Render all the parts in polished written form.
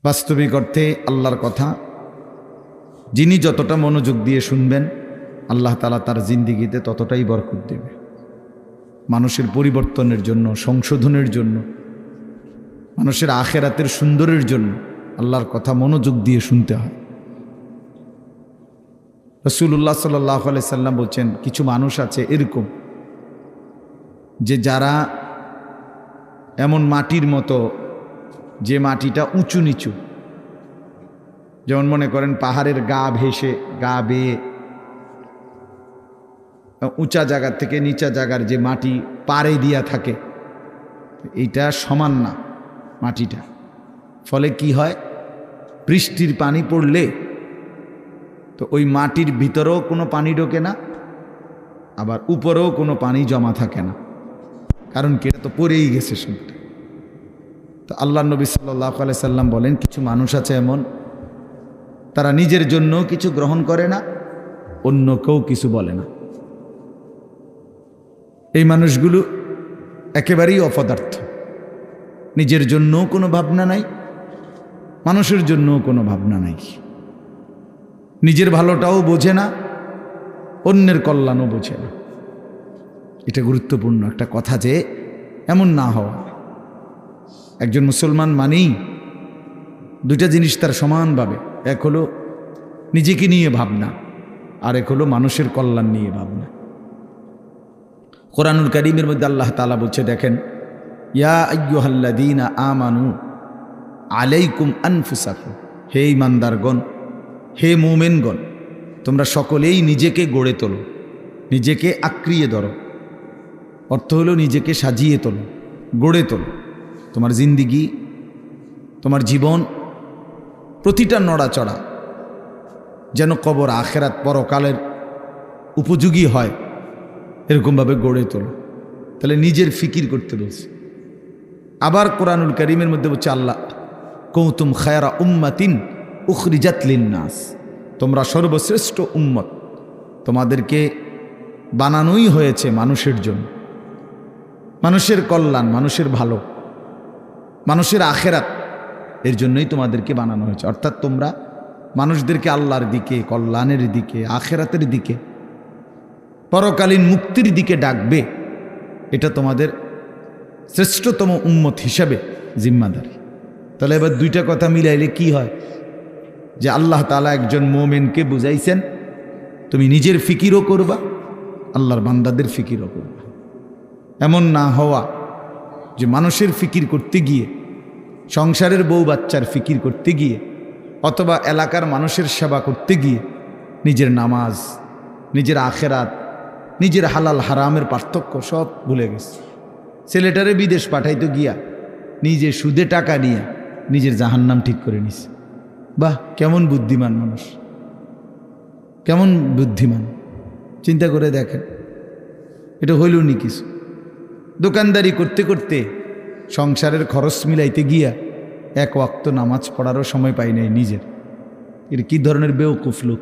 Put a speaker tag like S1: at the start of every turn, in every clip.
S1: বাস্তবিক অর্থে আল্লাহর কথা যিনি যতটা মনোযোগ দিয়ে শুনবেন আল্লাহ তাআলা তার জিন্দেগিতে ততটাই বরকত দেবে। মানুষের পরিবর্তনের জন্য, সংশোধনের জন্য, মানুষের আখেরাতের সুন্দরের জন্য আল্লাহর কথা মনোযোগ দিয়ে শুনতে হয়। রাসূলুল্লাহ সাল্লাল্লাহু আলাইহি সাল্লাম বলছেন, কিছু মানুষ আছে এরকম যে যারা এমন মাটির মতো, যে মাটিটা উঁচু নিচু, যেমন মনে করেন পাহাড়ের গা ভেসে, গা বেয়ে উঁচা জায়গা থেকে নিচা জায়গার যে মাটি পাড়ে দিয়া থাকে, এইটা সমান না মাটিটা। ফলে কি হয়, বৃষ্টির পানি পড়লে তো ওই মাটির ভিতরেও কোনো পানি ঢোকে না, আবার উপরেও কোনো পানি জমা থাকে না। কারণ কি, এটা তো পড়েই গেছে সবটা। তো আল্লাহ নবী সাল্লাল্লাহু আলাইহি সাল্লাম বলেন, কিছু মানুষ আছে এমন, তারা নিজের জন্য কিছু গ্রহণ করে না, অন্য কেউ কিছু বলে না। এই মানুষগুলো একেবারেই অপদার্থ। নিজের জন্যও কোনো ভাবনা নাই, মানুষের জন্যও কোনো ভাবনা নাই। নিজের ভালোটাও বোঝে না, অন্যের কল্যাণও বোঝে না। এটা গুরুত্বপূর্ণ একটা কথা, যে এমন না হওয়া। একজন মুসলমান মানেই দুইটা জিনিস তার সমানভাবে, এক হলো নিজেকে নিয়ে ভাবনা, আর এক হলো মানুষের কল্যাণ নিয়ে ভাবনা। কোরআনুল কারীমের মধ্যে আল্লাহ তাআলা বলছে, দেখেন, ইয়া আইয়ুহাল্লাযীনা আমানু আলাইকুম আনফুসাকুম, হে ঈমানদারগণ, হে মুমিনগণ, তোমরা সকলেই নিজেকে গড়ে তোলো, নিজেকে আঁকড়িয়ে ধরো। অর্থ হলো নিজেকে সাজিয়ে তোলো, গড়ে তোলো। তোমার জিন্দিগি, তোমার জীবন, প্রতিটা নড়াচড়া যেন কবর, আখেরাত, পরকালের উপযোগী হয়, এরকমভাবে গড়ে তোলো। তাহলে নিজের ফিকির করতে বলছে। আবার কোরআনুল কারীমের মধ্যে বলছে আল্লাহ, কুনতুম খায়রা উম্মাতিন উখরিজাত লিন্নাস, তোমরা সর্বশ্রেষ্ঠ উম্মত, তোমাদেরকে বানানোই হয়েছে মানুষের জন্য। মানুষের কল্যাণ, মানুষের ভালো, মানুষের আখেরাত, এর জন্যই তোমাদেরকে বানানো হয়েছে। অর্থাৎ তোমরা মানুষদেরকে আল্লাহর দিকে, কল্যাণের দিকে, আখেরাতের দিকে, পরকালীন মুক্তির দিকে ডাকবে। এটা তোমাদের শ্রেষ্ঠতম উম্মত হিসাবে জিম্মাদারি। তাহলে এবার দুইটা কথা মিলাইলে কি হয়, যে আল্লাহ তাআলা একজন মুমিনকে বুঝাইছেন, তুমি নিজের ফিকিরও করবা, আল্লাহর বান্দাদের ফিকিরও করবা। এমন না হওয়া যে মানুষের ফিকির করতে গিয়ে, সংসারের বউ বাচ্চার ফিকির করতে গিয়ে, অথবা এলাকার মানুষের সেবা করতে গিয়ে নিজের নামাজ, নিজের আখেরাত, নিজের হালাল হারামের পার্থক্য সব ভুলে গেছে। ছেলেটারে বিদেশ পাঠাইতে গিয়া নিজে সুদে টাকা নিয়ে নিজের জাহান্নাম ঠিক করে নিছে। বাহ, কেমন বুদ্ধিমান মানুষ, কেমন বুদ্ধিমান! চিন্তা করে দেখেন, এটা হইল নি কিছু। দোকানদারি করতে করতে সংসারের খরচ মিলাইতে গিয়া এক ওয়াক্ত নামাজ পড়ারও সময় পাই নাই নিজের। এর কি ধরনের বেওকুফ লোক,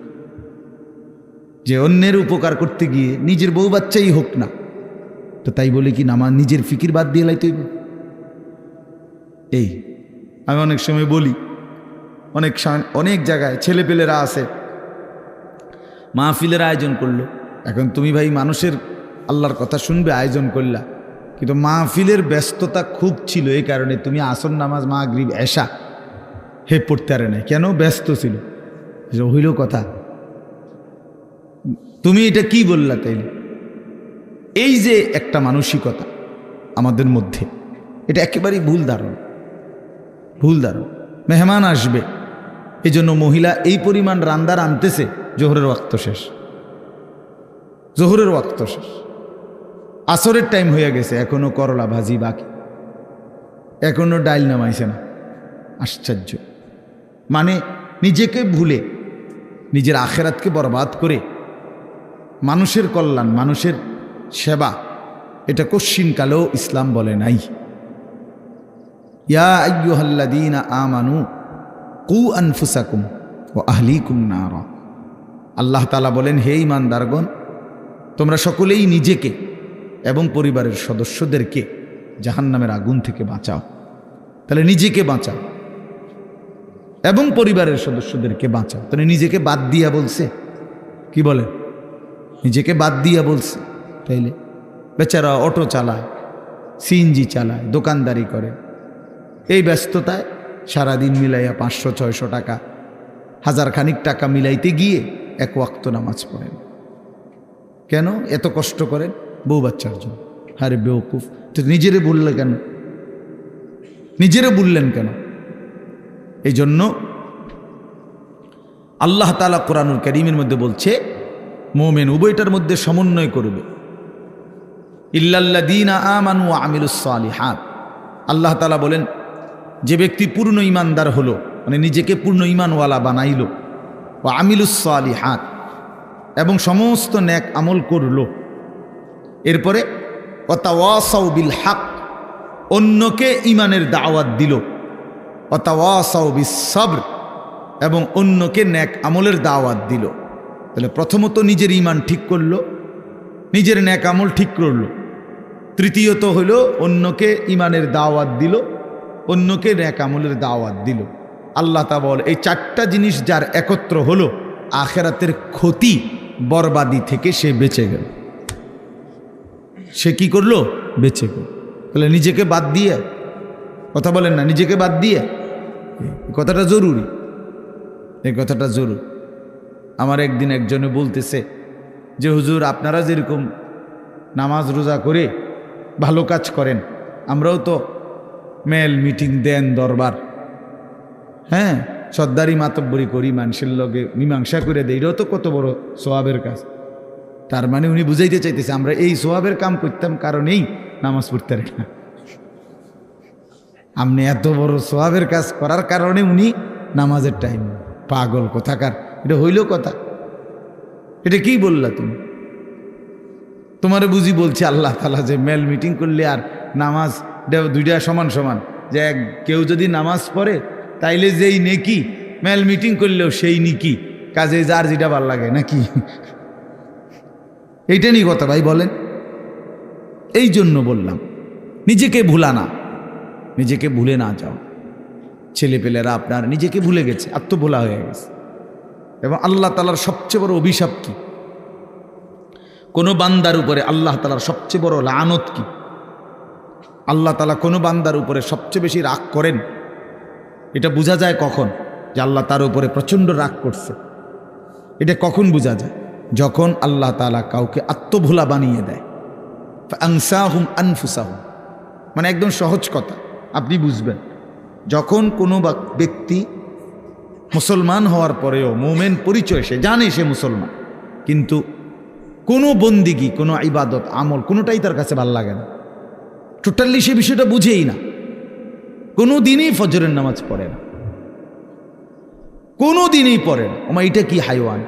S1: যে অন্যের উপকার করতে গিয়ে নিজের বউ বাচ্চাই হোক না, তো তাই বলে কি নামাজ, নিজের ফিকির বাদ দিয়ে লাইতে হইবে? এই আমি অনেক সময় বলি, অনেক জায়গায় ছেলেপেলেরা আছে, মাহফিলের আয়োজন করলো। এখন তুমি ভাই মানুষের আল্লাহর কথা শুনবে, আয়োজন করলা, কিন্তু মাহফিলের ব্যস্ততা খুব ছিল, এই কারণে তুমি আসর নামাজ, মাগরিব, এশা হে পড়তে পারে না। কেন? ব্যস্ত ছিল। হইল কথা, তুমি এটা কি বললা? তাইলে এই যে একটা মানসিকতা আমাদের মধ্যে, এটা একেবারেই ভুল ধারণা, ভুল ধারণা। মেহমান আসবে, এই জন্য মহিলা এই পরিমাণ রান্দার আনতেছে, জোহরের ওয়াক্ত শেষ, জোহরের ওয়াক্ত শেষ, আসরের টাইম হয়ে গেছে, এখনো করলা ভাজি বাকি, এখনো ডাইল নামাইছে না। আশ্চর্য! মানে নিজেকে ভুলে, নিজের আখেরাতকে বরবাদ করে মানুষের কল্যাণ, মানুষের সেবা, এটা কশ্চিনকালেও ইসলাম বলে নাই। ইয়া আইয়ুহাল্লাযীনা আমানু কু আনফুসাকুম ওয়া আহলিকুম নারা, আল্লাহ তাআলা বলেন, হে ঈমানদারগণ, তোমরা সকলেই নিজেকে এবং পরিবারের সদস্যদেরকে জাহান্নামের আগুন থেকে বাঁচাও। তাহলে নিজেকে বাঁচাও, এবং পরিবারের সদস্যদেরকে বাঁচাও। তাহলে নিজেকে বাদ দিয়া বলছে, কি বলে, নিজেকে বাদ দিয়া বলছে। তাইলে বেচারা অটো চালায়, সিএনজি চালায়, দোকানদারি করে, এই ব্যস্ততায় সারাদিন মিলাইয়া 500-600 টাকা, 1000 খানিক টাকা মিলাইতে গিয়ে এক ওয়াক্ত নামাজ পড়েন। কেন এত কষ্ট করেন? বউ বাচ্চার জন্য। আরে বেওকুফ, তো নিজেরে বললে কেন? নিজেরে বললেন কেন? এই জন্য আল্লাহ তাআলা কোরআনুল কারীমের মধ্যে বলছে মুমিন উভয়টার মধ্যে সমন্বয় করবে। ইল্লাল্লাযীনা আমানু ওয়া আমিলুস সালিহাত। আল্লাহ তাআলা বলেন যে ব্যক্তি পূর্ণ ঈমানদার হলো, মানে নিজেকে পূর্ণ ঈমানওয়ালা বানাইলো, ওয়া আমিলুস সালিহাত, এবং সমস্ত নেক আমল করলো, এরপরে ওয়া তাওয়াসাউ বিল হক, অন্যকে ঈমানের দাওয়াত দিল, ওয়া তাওয়াসাউ বিস সবর, এবং অন্যকে নেক আমলের দাওয়াত দিল। তাহলে প্রথমত নিজের ঈমান ঠিক করলো, নিজের নেক আমল ঠিক করলো, তৃতীয়ত হলো অন্যকে ঈমানের দাওয়াত দিল, অন্যকে নেক আমলের দাওয়াত দিল। আল্লাহ তাআলা বলে এই 4টা জিনিস যার একত্র হলো, আখিরাতের ক্ষতি বরবাদি থেকে সে বেঁচে গেল। সে কি করলো? বেঁচে গেল। তাহলে নিজেকে বাদ দিয়ে, কথা বলেন না, নিজেকে বাদ দিয়ে, এই কথাটা জরুরি, এই কথাটা জরুরি। আমার একদিন একজনে বলতেছে যে হুজুর আপনারা যেরকম নামাজ রোজা করে ভালো কাজ করেন, আমরাও তো মেল মিটিং দেন, দরবার, হ্যাঁ, সর্দারি মাতব্বরি করি, মানুষের লগে মীমাংসা করে দেয়, এটাও তো কত বড় সোয়াবের কাজ। তার মানে উনি বুঝাইতে চাইতেছে আমরা এই সোয়াবের কাম করতাম কারণেই নামাজ পড়তে পারি না। আপনি এত বড় সোয়াবের কাজ করার কারণে উনি নামাজের টাইম। পাগল কোথাকার, এটা হইল কথা? এটা কি বললা তুমি? তোমারে বুঝি বলছি আল্লাহ তাআলা যে মেল মিটিং করলে আর নামাজ দুইটা সমান সমান, যে কেউ যদি নামাজ পড়ে তাইলে যেই নেকি, মেল মিটিং করলেও সেই নেকি, কাজে যার যেটা ভাল লাগে নাকি? এইটা নিয়ে কথা ভাই বলেন। এই জন্য বললাম নিজেকে ভুলা না, নিজেকে ভুলে না যাও। ছেলেপেলেরা আপনার নিজেকে ভুলে গেছে, আত্মভোলা হয়ে গেছে। এবং আল্লাহ তাআলার সবচেয়ে বড় অভিশাপ কি? কোনো বান্দার উপরে আল্লাহ তাআলার সবচেয়ে বড় লানত কি? আল্লাহ তাআলা কোনো বান্দার উপরে সবচেয়ে বেশি রাগ করেন, এটা বোঝা যায় কখন? যে আল্লাহ তার উপরে প্রচণ্ড রাগ করছে। এটা কখন বোঝা যায়? যখন আল্লাহ তাআলা কাউকে আত্মভোলা বানিয়ে দেয়। ফাআনসাহুম আনফুসাহুম, মানে একদম সহজ কথা আপনি বুঝবেন। যখন কোনো ব্যক্তি মুসলমান হওয়ার পরেও মুমিন পরিচয়, সে জানে সে মুসলমান, কিন্তু কোনো বন্দিগি, কোনো ইবাদত আমল কোনোটাই তার কাছে ভালো লাগে না, টোটালি সে বিষয়টা বুঝেই না, কোনো দিনই ফজরের নামাজ পড়ে না, কোনো দিনই পড়ে না। ওমা এটা কি হাইওয়ান!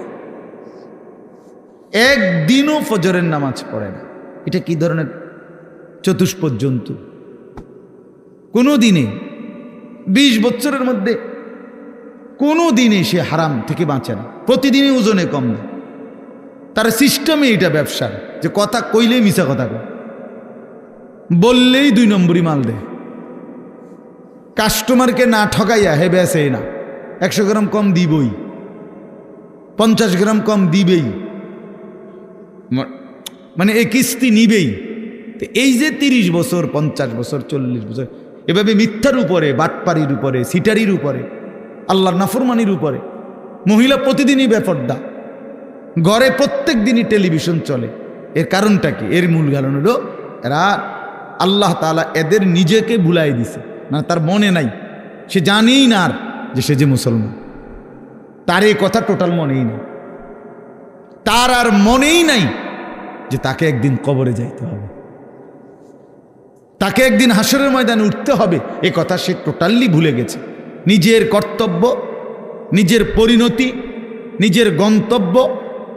S1: একদিনও ফজরের নামাজ পড়ে না, এটা কি ধরনের চতুষ্পদ জন্তু? কোনো দিনে 20 বছরের মধ্যে কোনো দিনে সে হারাম থেকে বাঁচে না, প্রতিদিনই ওজনে কম না। তার সিস্টেমে এটা ব্যবসার, যে কথা কইলেই মিছা কথা কয়, বললেই 2 নম্বরই মাল দেয়, কাস্টমারকে না ঠকাইয়া হে বেসে না, 100 গ্রাম কম দিবই, 50 গ্রাম কম দিবেই, মানে এই কিস্তি নিবেই। এই যে 30 বছর, 50 বছর, 40 বছর এভাবে মিথ্যার উপরে, বাটপারির উপরে, সিটারির উপরে, আল্লাহর নাফরমানির উপরে, মহিলা প্রতিদিনই বেপর্দা, ঘরে প্রত্যেক দিনই টেলিভিশন চলে। এর কারণটা কি? এর মূল কারণ হলো এরা, আল্লাহ তাআলা এদের নিজেকে ভুলাই দিছে, না তার মনে নাই, সে জানেই না আর যে সে যে মুসলমান, তার এই কথা টোটাল মনেই নেই, তার আর মনেই নাই যে তাকে একদিন কবরে যাইতে হবে, তাকে একদিন হাসরের ময়দানে উঠতে হবে, এ কথা সে টোটালি ভুলে গেছে। নিজের কর্তব্য, নিজের পরিণতি, নিজের গন্তব্য,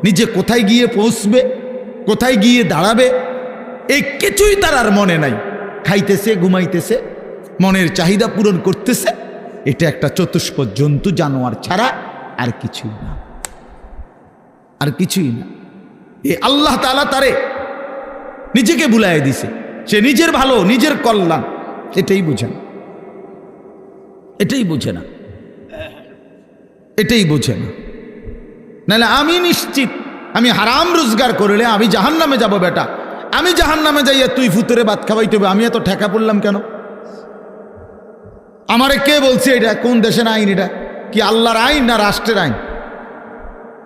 S1: নিজে কোথায় গিয়ে পৌঁছবে, কোথায় গিয়ে দাঁড়াবে, এই কিছুই তার আর মনে নাই। খাইতেছে, ঘুমাইতেছে, মনের চাহিদা পূরণ করতেছে, এটা একটা চতুষ্পদ জন্তু, জানোয়ার ছাড়া আর কিছুই না, আর কিছুই না। এ আল্লাহ তাআলা তারে নিজেকে ভুলাইয়া দিছে, সে নিজের ভালো, নিজের কল্যাণ এটাই বুঝে না, এটাই বুঝে না। এটাই বোঝে না। নাহলে আমি নিশ্চিত আমি হারাম রোজগার করলে আমি জাহান্নামে যাব বেটা, আমি জাহান্নামে যাইয়া তুই ফুতুরে ভাত খাওয়াইতে হবে, আমি এত ঠেকা পড়লাম কেন? আমারে কে বলছে এটা? কোন দেশের আইন এটা? কি আল্লাহর আইন না রাষ্ট্রের আইন?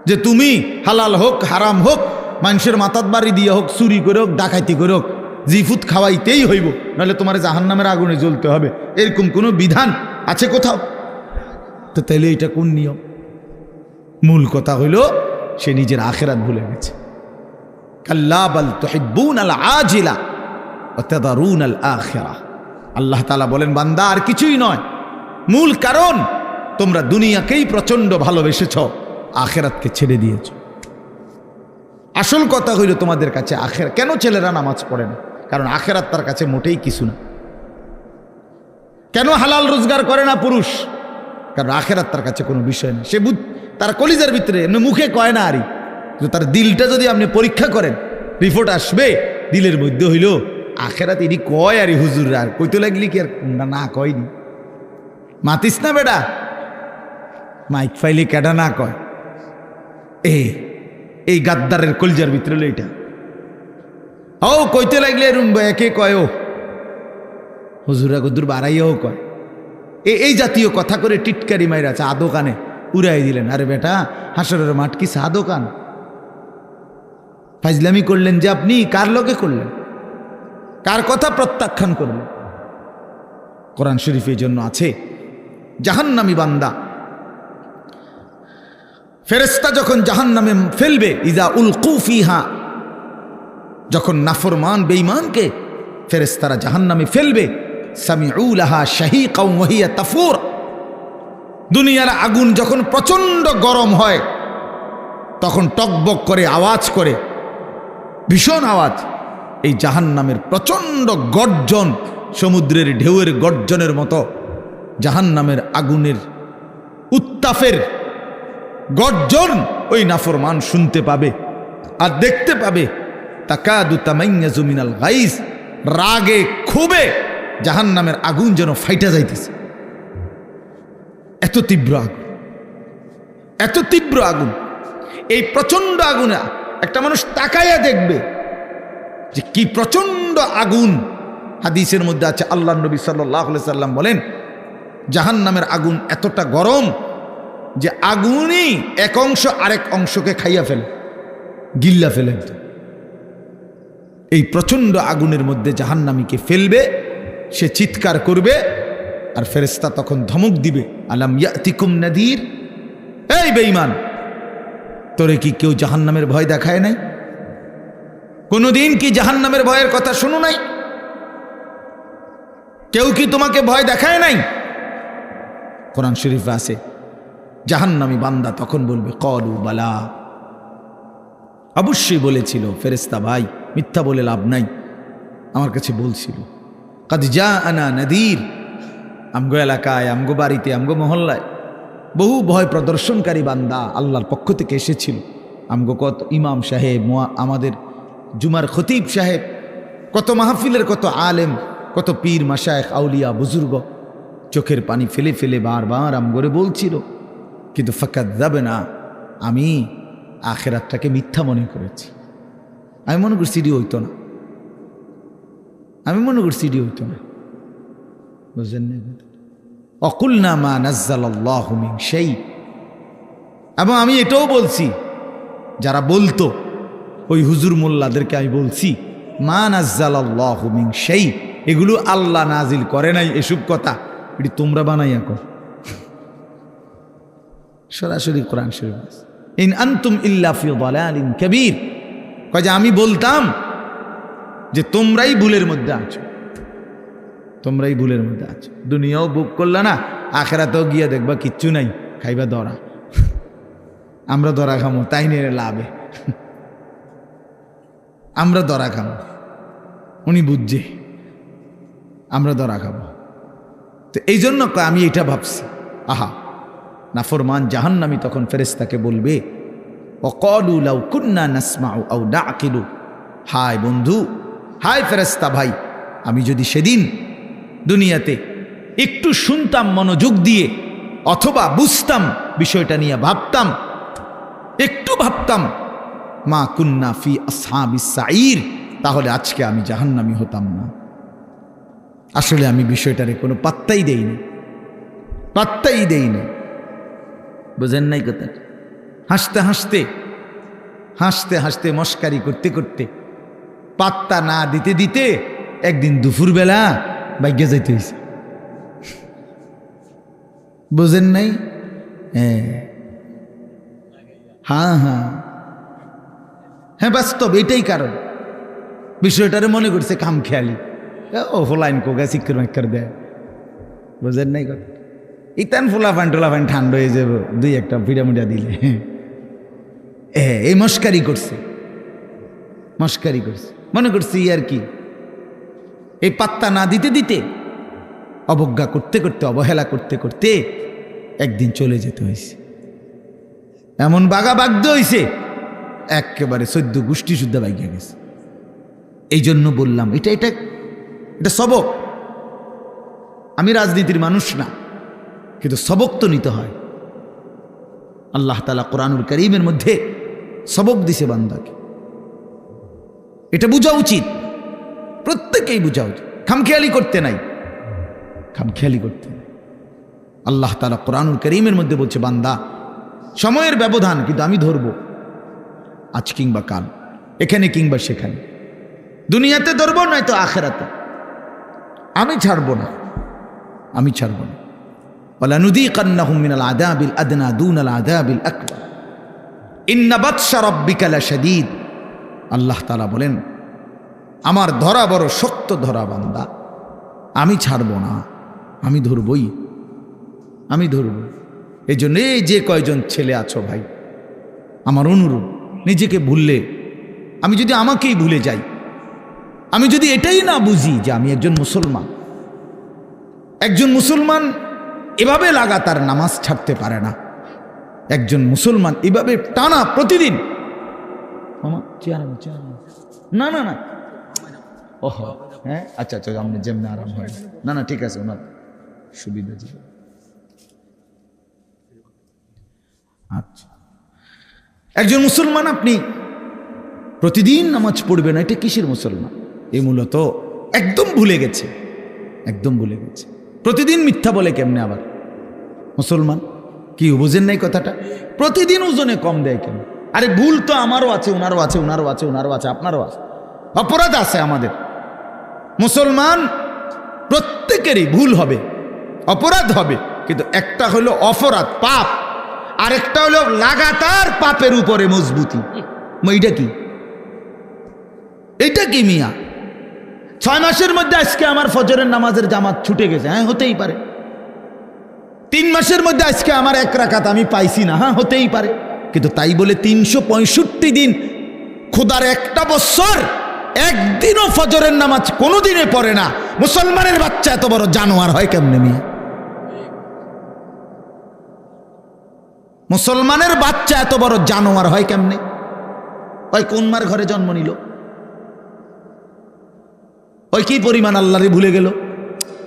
S1: যে তুমি হালাল হোক হারাম হোক, মানুষের মাথাত বাড়ি দিয়ে হোক, চুরি করে হোক, ডাকাইতি করে হোক, জিফুত খাওয়াইতেই হইব, নাহলে তোমার জাহান্নামের আগুনে জ্বলতে হবে, এরকম কোনো বিধান আছে কোথাও? তো তাইলে এটা কোন নিয়ম? মূল কথা হইল সে নিজের আখিরাত ভুলে গেছে। কাল্লা বাল তুহিব্বুনাল আজিলা ওয়া তাযারুনাল আখিরাহ। আল্লাহ তাআলা বলেন, বান্দা আর কিছুই নয়, মূল কারণ তোমরা দুনিয়াকেই প্রচন্ড ভালোবেসেছ, আখিরাতকে ছেড়ে দিয়েছ। আসল কথা হইল তোমাদের কাছে আখিরাত। কেন ছেলেরা নামাজ পড়ে না? কারণ আখিরাত তার কাছে মোটেই কিছু না। কেন হালাল রোজগার করে না পুরুষ? কারণ আখিরাত তার কাছে কোনো বিষয় না। সে তার কলিজার ভিতরে এমনি মুখে কয় না, আরই তার দিলটা যদি আপনি পরীক্ষা করেন, রিপোর্ট আসবে দিলের মধ্যে হইল আখিরাত ইনি কয়, আরই হুজুর আর কইতে লাগলি কি আর না কয়নি। মাতিস না বেটা, মাইক ফাইলি কেডা না কয়। এই গাদ্দারের কলিজার ভিতরে হলো এটা। ও কইতে লাগলে একে কয়, ও হুজুরা গুদুর বাড়াইয়াও কয়। এই জাতীয় কথা করে টিটকারি মাইরা চা দোকানে উড়াই দিলেন। আরে বেটা, হাসরের মাঠ কি চা দোকান? ফাজলামি করলেন যে আপনি, কার লগে করলেন? কার কথা প্রত্যাখ্যান করলেন? কোরআন শরীফের জন্য আছে জাহান্নামী বান্দা ফেরেশতা যখন জাহান্নামে ফেলবে, ইজা উলকু ফিহা, যখন নাফরমান বেঈমানকে ফেরেশতারা জাহান্নামে ফেলবে, সামিউ লাহা শাহীকাও ওয়া হিয়া তাফুর। দুনিয়ার আগুন যখন প্রচন্ড গরম হয় তখন টকবক করে আওয়াজ করে, ভীষণ আওয়াজ। এই জাহান্নামের প্রচন্ড গর্জন, সমুদ্রের ঢেউয়ের গর্জনের মতো জাহান্নামের আগুনের উত্তাপের গর্জন ওই নাফরমান শুনতে পাবে আর দেখতে পাবে। তাকাদু তামাইয়াজু মিনাল গাইজ, রাগে ক্ষোভে জাহান্নামের আগুন যেন ফাইটা যাইতেছে। এত তীব্র আগুন, এত তীব্র আগুন। এই প্রচন্ড আগুনে একটা মানুষ তাকাইয়া দেখবে যে কি প্রচন্ড আগুন। হাদিসের মধ্যে আছে, আল্লাহ নবী সাল্লাল্লাহু আলাইহি সাল্লাম বলেন, জাহান্নামের আগুন এতটা গরম যে আগুনই এক অংশ আরেক অংশকে খাইয়া ফেলে, গিল্লা ফেলে। এই প্রচন্ড আগুনের মধ্যে জাহান্নামীকে ফেলবে, সে চিৎকার করবে আর ফেরেশতা তখন ধমক দিবে, আলাম ইয়াতিকুম নাদির, এই বেঈমান, তোরে কি কেউ জাহান্নামের ভয় দেখায় নাই? কোনদিন কি জাহান্নামের ভয়ের কথা শুনো নাই? কেউ কি তোমাকে ভয় দেখায় নাই? কোরআন শরীফে আছে, জাহান্নামী বান্দা তখন বলবে, ক্বালু বালা, অবশ্যই বলেছিল ফেরেশতা ভাই, মিথ্যা বলে লাভ নাই, আমার কাছে বলছিল। কাদ জাআনা নাদির, আমগো এলাকায়, আমগো বাড়িতে, আমগো মহল্লায় বহু ভয় প্রদর্শনকারী বান্দা আল্লাহর পক্ষ থেকে এসেছিল। আমগো কত ইমাম সাহেব, আমাদের জুমার খতিব সাহেব, কত মাহফিলের কত আলেম, কত পীর মাশায়েখ আউলিয়া বুজুর্গ চোখের পানি ফেলে ফেলে বারবার আমগরে বলছিল, কিন্তু ফাকাযযাবনা, আমি আখিরাতটাকে মিথ্যা মনে করেছি। আমি মনে করছি এটি হইতো না, আমি মনে করছি এটি হইতো না। বুঝলেন না? অকুলনা মা নাজ্জালাল্লাহু মিন শাই। এবং আমি এটাও বলছি, যারা বলতো ওই হুজুর মোল্লাদেরকে আমি বলছি, মা নাজ্জালাল্লাহু মিন শাই, এগুলো আল্লাহ নাজিল করে নাই, এসব কথা এটি তোমরা বানাইয়া কর। সরাসরি কোরআন শরীফ, ইন আনতুম ইল্লা ফি দালালিন কাবীর, কয় যে আমি বলতাম যে তোমরাই ভুলের মধ্যে আছো, তোমরাই ভুলের মধ্যে আছো। দুনিয়াও বুক করলা না, আখিরাতেও গিয়া দেখবা কিচ্ছু নাই, খাইবা ধরা। আমরা ধরা খামো, তাই নিয়ে লাভে আমরা ধরা খামো, উনি বুঝছে আমরা ধরা খাবো। তো এই জন্য আমি এটা ভাবছি, আহা, নাফরমান জাহান্নামী তখন ফেরেশতাকে বলবে, ওয়াকালু লাউ কুন্না নাসমাউ আও নাআকিলু, হায় বন্ধু, হায় ফেরেশতা ভাই, আমি যদি সেদিন দুনিয়াতে একটু শুনতাম মনোযোগ দিয়ে, অথবা বুঝতাম, বিষয়টা নিয়ে ভাবতাম, একটু ভাবতাম, মা কুন্না ফি আসহাবিস সাঈর, তাহলে আজকে আমি জাহান্নামী হতাম না। আসলে আমি বিষয়টারে কোনো পাত্তাই দেইনি, পাত্তাই দেইনি। বুঝেন নাই কথা? হাসতে হাসতে হাসতে হাসতে মস্কারি করতে করতে পাত্তা না দিতে দিতে একদিন দুপুরবেলা বাইকে যাইতে হয়েছে। বুঝেন নাই? হ্যাঁ হ্যাঁ হ্যাঁ, বাস্তব এটাই কারণ। বিষয়টারে মনে করছে কাম খেয়ালি, ও ফোলাইন কোগা চিক্কর মাক্কর দেয়। বুঝেন নাই কথা? ইতান ফোলা ফান ঠান্ডা হয়ে যাব দুই একটা পিড়ামুড়া দিলে। এই মস্কারি করছে, মস্কারি করছে, মনে করছি আর কি। এই পাত্তা না দিতে দিতে, অবজ্ঞা করতে করতে, অবহেলা করতে করতে একদিন চলে যেতে হয়েছে। এমন বাগা বাগদ হয়েছে, একেবারে 14 গোষ্ঠী শুদ্ধ বাইকে গেছে। এই জন্য বললাম এটা এটা এটা সবক। আমি রাজনীতির মানুষ না, কিন্তু সবক তো নিতে হয়। আল্লাহ তাআলা কোরআনুল কারীমের মধ্যে সবক দিছে বান্দাকে, এটা বোঝা উচিত, প্রত্যেকেই বোঝা উচিত। খামখেয়ালি করতে নাই, খামখেয়ালি করতে নাই। আল্লাহ তাআলা কোরআনুল কারীমের মধ্যে বলছে, বান্দা সময়ের ব্যবধান, কিন্তু আমি ধরব আজ কিংবা কাল, এখানে কিংবা সেখানে, দুনিয়াতে ধরব নয়তো আখিরাতে। আমি ছাড়ব না, আমি ছাড়ব না। ওয়ালানুযীকান্নাহুম মিনাল আযাবিল আদনা দুনাল আযাবিল আকবার ইন্না বাতশা রাব্বিকা লাশাদীদ। আল্লাহ তাআলা বলেন, আমার ধরা বড় শক্ত ধরা বান্দা, আমি ছাড়ব না, আমি ধরবই, আমি ধরব। এই জন্য এই যে কয়জন ছেলে আছো ভাই, আমার অনুরোধ, নিজেকে ভুললে, আমি যদি আমাকেই ভুলে যাই, আমি যদি এটাই না বুঝি যে আমি একজন মুসলমান, একজন মুসলমান এভাবে লাগাতার নামাজ ছাড়তে পারে না, একজন মুসলমান এভাবে টানা প্রতিদিন, না না না, ওহ হ্যাঁ আচ্ছা আচ্ছা, আপনি যেমনি আরাম হয়, না না ঠিক আছে, ওনার সুবিধা ছিল। আচ্ছা, একজন মুসলমান আপনি প্রতিদিন নামাজ পড়বেন, এটা কিসের মুসলমান? এই মূলত একদম ভুলে গেছে, একদম ভুলে গেছে। প্রতিদিন মিথ্যা বলে কেমনে আবার মুসলমান? কি বুঝেন নাই কথাটা? প্রতিদিন ওজনে কম দেয় কেন? আরে ভুল তো আমারও আছে, ওনারও আছে, ওনারও আছে, ওনারও আছে, আপনারও আছে, অপরাধ আছে আমাদের। মুসলমান প্রত্যেকেরই ভুল হবে, অপরাধ হবে, কিন্তু একটা হলো অপরাধ পাপ, আরেকটা হলো লাগাতার পাপের উপরে মজবুতি। এইটা কি? এইটা কি মিয়া? 6 মাসের মধ্যে আজকে আমার ফজরের নামাজের জামাত ছুটে গেছে, হ্যাঁ হতেই পারে। 3 মাসের মধ্যে আজকে আমার 1 রাকাত আমি পাইছি না, হ্যাঁ হতেই পারে। কিন্তু তাই বলে 365 দিন, খোদার একটা বছর একদিনও ফজরের নামাজ কোনোদিনে পড়ে না মুসলমানের বাচ্চা এত বড় জানোয়ার হয় কেমনে মিয়া? মুসলমানের বাচ্চা এত বড় জানোয়ার হয় কেমনে? ওই কোন মার ঘরে জন্ম নিল? ওই কি পরিমাণ আল্লাহরে ভুলে গেল?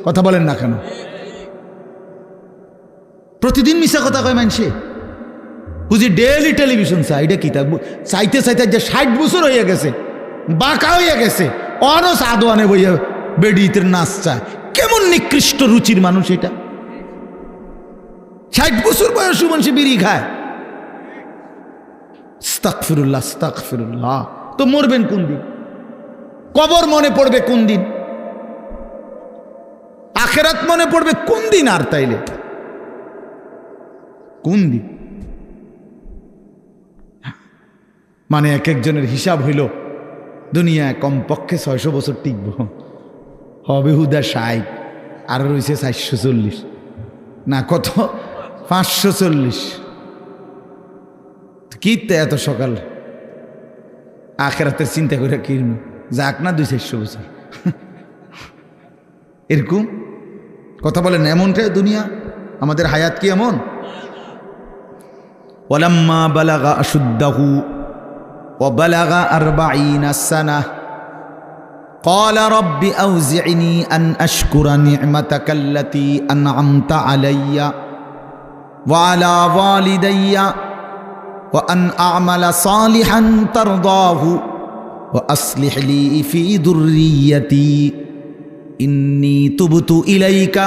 S1: কথা বলেন না কেন? প্রতিদিন মিশা কথা কয় মানুষে, বুঝি ডেইলি টেলিভিশন চাই। এটা কি থাকবো চাইতে চাইতে যে 60 বছর হয়ে গেছে, বাঁকা হয়ে গেছে, অনও সাদোয়ানে বইয়া বেডিতের নাচ চায়। কেমন নিকৃষ্ট রুচির মানুষ এটা! 60 বছর বয়স মানুষ বিড়ি খায়। আস্তাগফিরুল্লাহ, আস্তাগফিরুল্লাহ। তো মরবেন কোন দিন? কবর মনে পড়বে কোন দিন? আখিরাত মনে পড়বে কোন দিন? আর তাইলে কোন দিন? মানে এক একজনের হিসাব হইল দুনিয়ায় কমপক্ষে 600 বছর টিকব, হবে হুদা 60, আর রয়েছে 440 না কত 540। কি এত সকাল আখিরাতের চিন্তা করে কি যাক না 200-400 বছর এরকম কথা বলেন। এমনটাই দুনিয়া, আমাদের হায়াত কি এমন? ওয়ালাম্মা বালাগা আশুদ্দাহু ওয়া বালাগা 40 সানাহ قال رب أوزعني أن أشكر نعمتك التي أنعمت علي ওয়ালা ওয়ালিদাইয়া ওয়া আন আ'মালা সালিহান তারদাহু ওয়া আসলিহ লি ফি যুররিয়্যাতি ইন্নী তুবতু ইলাইকা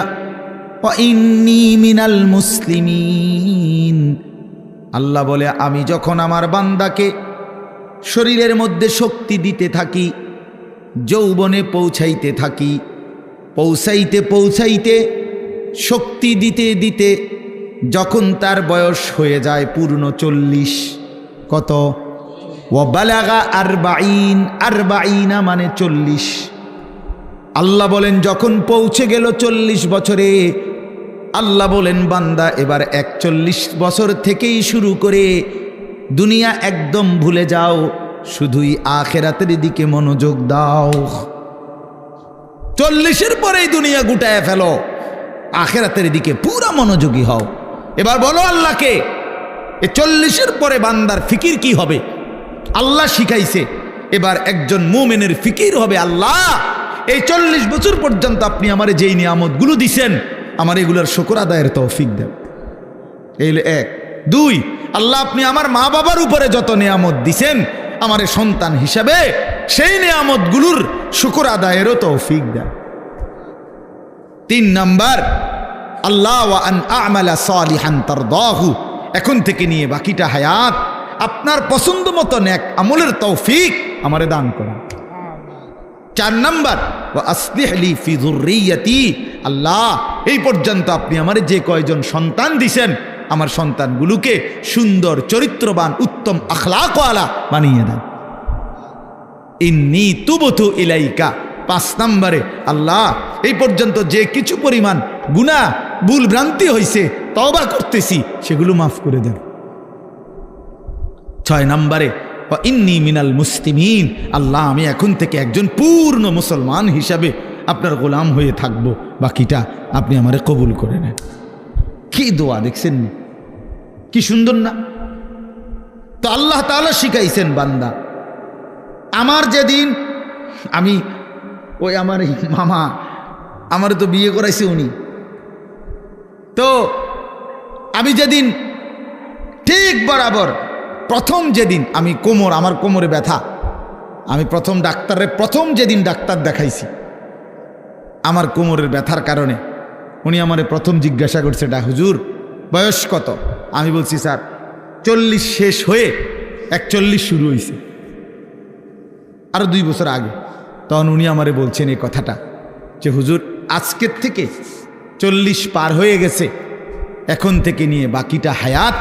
S1: ওয়া ইন্নী মিনাল মুসলিমিন। আল্লাহ বলে, আমি যখন আমার বান্দাকে শরীরের মধ্যে শক্তি দিতে থাকি, যৌবনে পৌঁছাইতে থাকি, পৌঁছাইতে পৌঁছাইতে শক্তি দিতে দিতে যখন তার বয়স হয়ে যায় পূর্ণ 40, কত? ওয়া বালাগা আরবাঈন, আরবাঈনা মানে 40। আল্লাহ বলেন যখন পৌঁছে গেল 40 বছরে, আল্লাহ বলেন বান্দা এবার 41 বছর থেকেই শুরু করে দুনিয়া একদম ভুলে যাও, শুধুই আখিরাতের দিকে মনোযোগ দাও। 40-এর পরেই দুনিয়া গুটায় ফেলো, আখিরাতের দিকে পুরা মনোযোগী হও। এবার বলো আল্লাহকে, এই 40-এর পরে বান্দার ফিকির কি হবে? আল্লাহ শিখাইছে এবার একজন মুমিনের ফিকির হবে, আল্লাহ এই 40 বছর পর্যন্ত আপনি আমারে যেই নিয়ামতগুলো দিছেন, আমার এগুলোর শুকর আদায়ের তৌফিক দেন। এই 1। 2, আল্লাহ আপনি আমার মা বাবার উপরে যত নিয়ামত দিছেন, আমার সন্তান হিসাবে সেই নিয়ামতগুলোর শুকর আদায়েরও তৌফিক দেন। 3 নাম্বার, আল্লাহ ওয়া আন আ'মালা সালিহান তারদাহু, এখন থেকে নিয়ে বাকিটা হায়াত আপনার পছন্দ মতো নেক আমলের তৌফিক আমারে দান করেন। 4 নাম্বার, ওয়া আসলিহ লি ফি যুররিয়্যাতি, আল্লাহ এই পর্যন্ত আপনি আমারে যে কয়জন সন্তান দিছেন, আমার সন্তানগুলোকে সুন্দর চরিত্রবান উত্তম আখলাকওয়ালা বানিয়ে দেন। ইন্নী তুবতু ইলাইকা। 5 নম্বরে, আল্লাহ এই পর্যন্ত যে কিছু পরিমাণ গুনাহ ভুল ভ্রান্তি হয়েছে, তওবা করতেছি, সেগুলো মাফ করে দেন। 6 নম্বরে, ওয়া ইন্নী মিনাল মুসলিমিন, আল্লাহ আমি এখন থেকে একজন পূর্ণ মুসলমান হিসাবে আপনার গোলাম হয়ে থাকব, বাকিটা আপনি আমারে কবুল করে নেন। কি দোয়া দেখছেন, কি সুন্দর না? তো আল্লাহ তাআলা শিখাইছেন বান্দা, আমার যেদিন আমি ওই আমার মামা আমার তো বিয়ে করাইছে উনি, তো আমি যেদিন ঠিক বরাবর প্রথম যেদিন আমি আমার কোমরে ব্যথা, আমি প্রথম যেদিন ডাক্তার দেখাইছি আমার কোমরের ব্যথার কারণে, উনি আমারে প্রথম জিজ্ঞাসা করছে, হুজুর বয়স কত? আমি বলছি স্যার 40 শেষ হয়ে 41 শুরু হয়েছে, আরো 2 বছর আগে। তখন উনি আমারে বলছেন এই কথাটা যে হুজুর আজকের থেকে 40 পার হয়ে গেছে, এখন থেকে নিয়ে বাকিটা হায়াত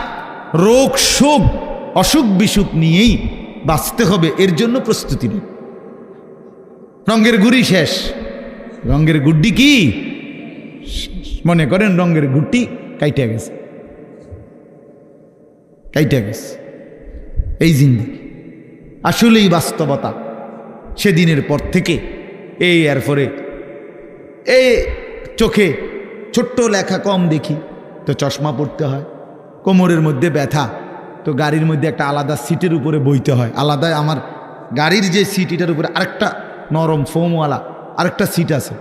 S1: রোগ শোক অসুখ বিসুখ নিয়েই বাঁচতে হবে, এর জন্য প্রস্তুতি নেই। রঙের গুড়ি শেষ, রঙের গুড্ডি কি মনে করেন, রঙের গুড্ডি কাইটে গেছে, এই জিন্দেগি আসলেই বাস্তবতা। সেদিনের পর থেকে এরপরে এই চোখে ছোট্ট লেখা কম দেখি, তো চশমা পড়তে হয়। কোমরের মধ্যে ব্যথা, তো গাড়ির মধ্যে একটা আলাদা সিটের উপরে বইতে হয়, আলাদা আমার গাড়ির যে সিট এটার উপরে আরেকটা নরম ফোমওয়ালা আরেকটা সিট আছে,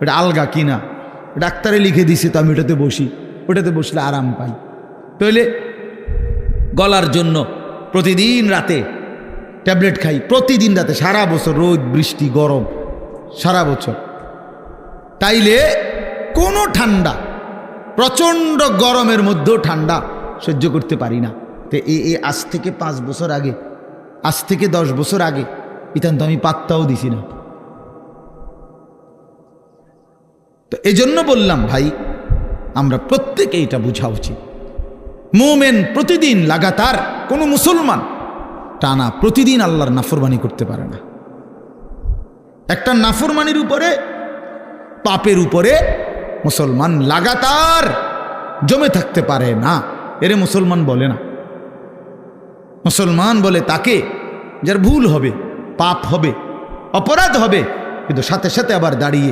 S1: এটা আলগা কিনা, ডাক্তারে লিখে দিছে, তো আমি ওটাতে বসি, ওটাতে বসলে আরাম পাই। তাইলে গলার জন্য প্রতিদিন রাতে ট্যাবলেট খাই, প্রতিদিন রাতে, সারা বছর রোদ বৃষ্টি গরম সারা বছর। তাইলে কোনো ঠান্ডা, প্রচণ্ড গরমের মধ্যেও ঠান্ডা সহ্য করতে পারি না। তো আজ থেকে 5 বছর আগে, আজ থেকে 10 বছর আগে ইতান তো আমি পাত্তাও দিছি না। তো এজন্য বললাম ভাই, আমরা প্রত্যেকে এটা বোঝা উচিত, মুমিন প্রতিদিন লাগাতার, কোনো মুসলমান টানা প্রতিদিন আল্লাহর নাফরমানি করতে পারে না। একটা নাফরমানির উপরে, পাপের উপরে মুসলমান লাগাতার জমে থাকতে পারে না, এরে মুসলমান বলে না। মুসলমান বলে তাকে যার ভুল হবে, পাপ হবে, অপরাধ হবে, কিন্তু সাথে সাথে আবার দাঁড়িয়ে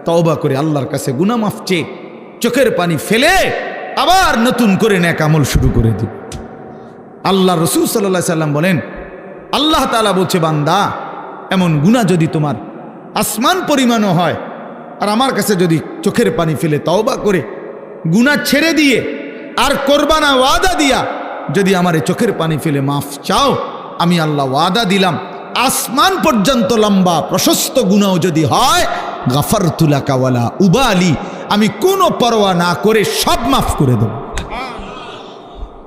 S1: তওবা করে আল্লাহর কাছে গুনাহ মাফ চেয়ে চোখের পানি ফেলে আবার নতুন করে নেক আমল শুরু করে দিবে। আল্লাহ রাসূল সাল্লাল্লাহু আলাইহি সাল্লাম বলেন, আল্লাহ তাআলা বলছে, বান্দা এমন গুনাহ যদি তোমার আসমান পরিমাণও হয়, আর আমার কাছে যদি চোখের পানি ফেলে তওবা করে গুনাহ ছেড়ে দিয়ে আর করবা না ওয়াদা দিয়া, যদি আমারে চোখের পানি ফেলে মাফ চাও, আমি আল্লাহ ওয়াদা দিলাম আসমান পর্যন্ত লম্বা প্রশস্ত গুনাহ যদি হয়, গাফারতু লাকা ওয়ালা উবালি, আমি কোনো পরোয়া না করে সব মাফ করে দেব।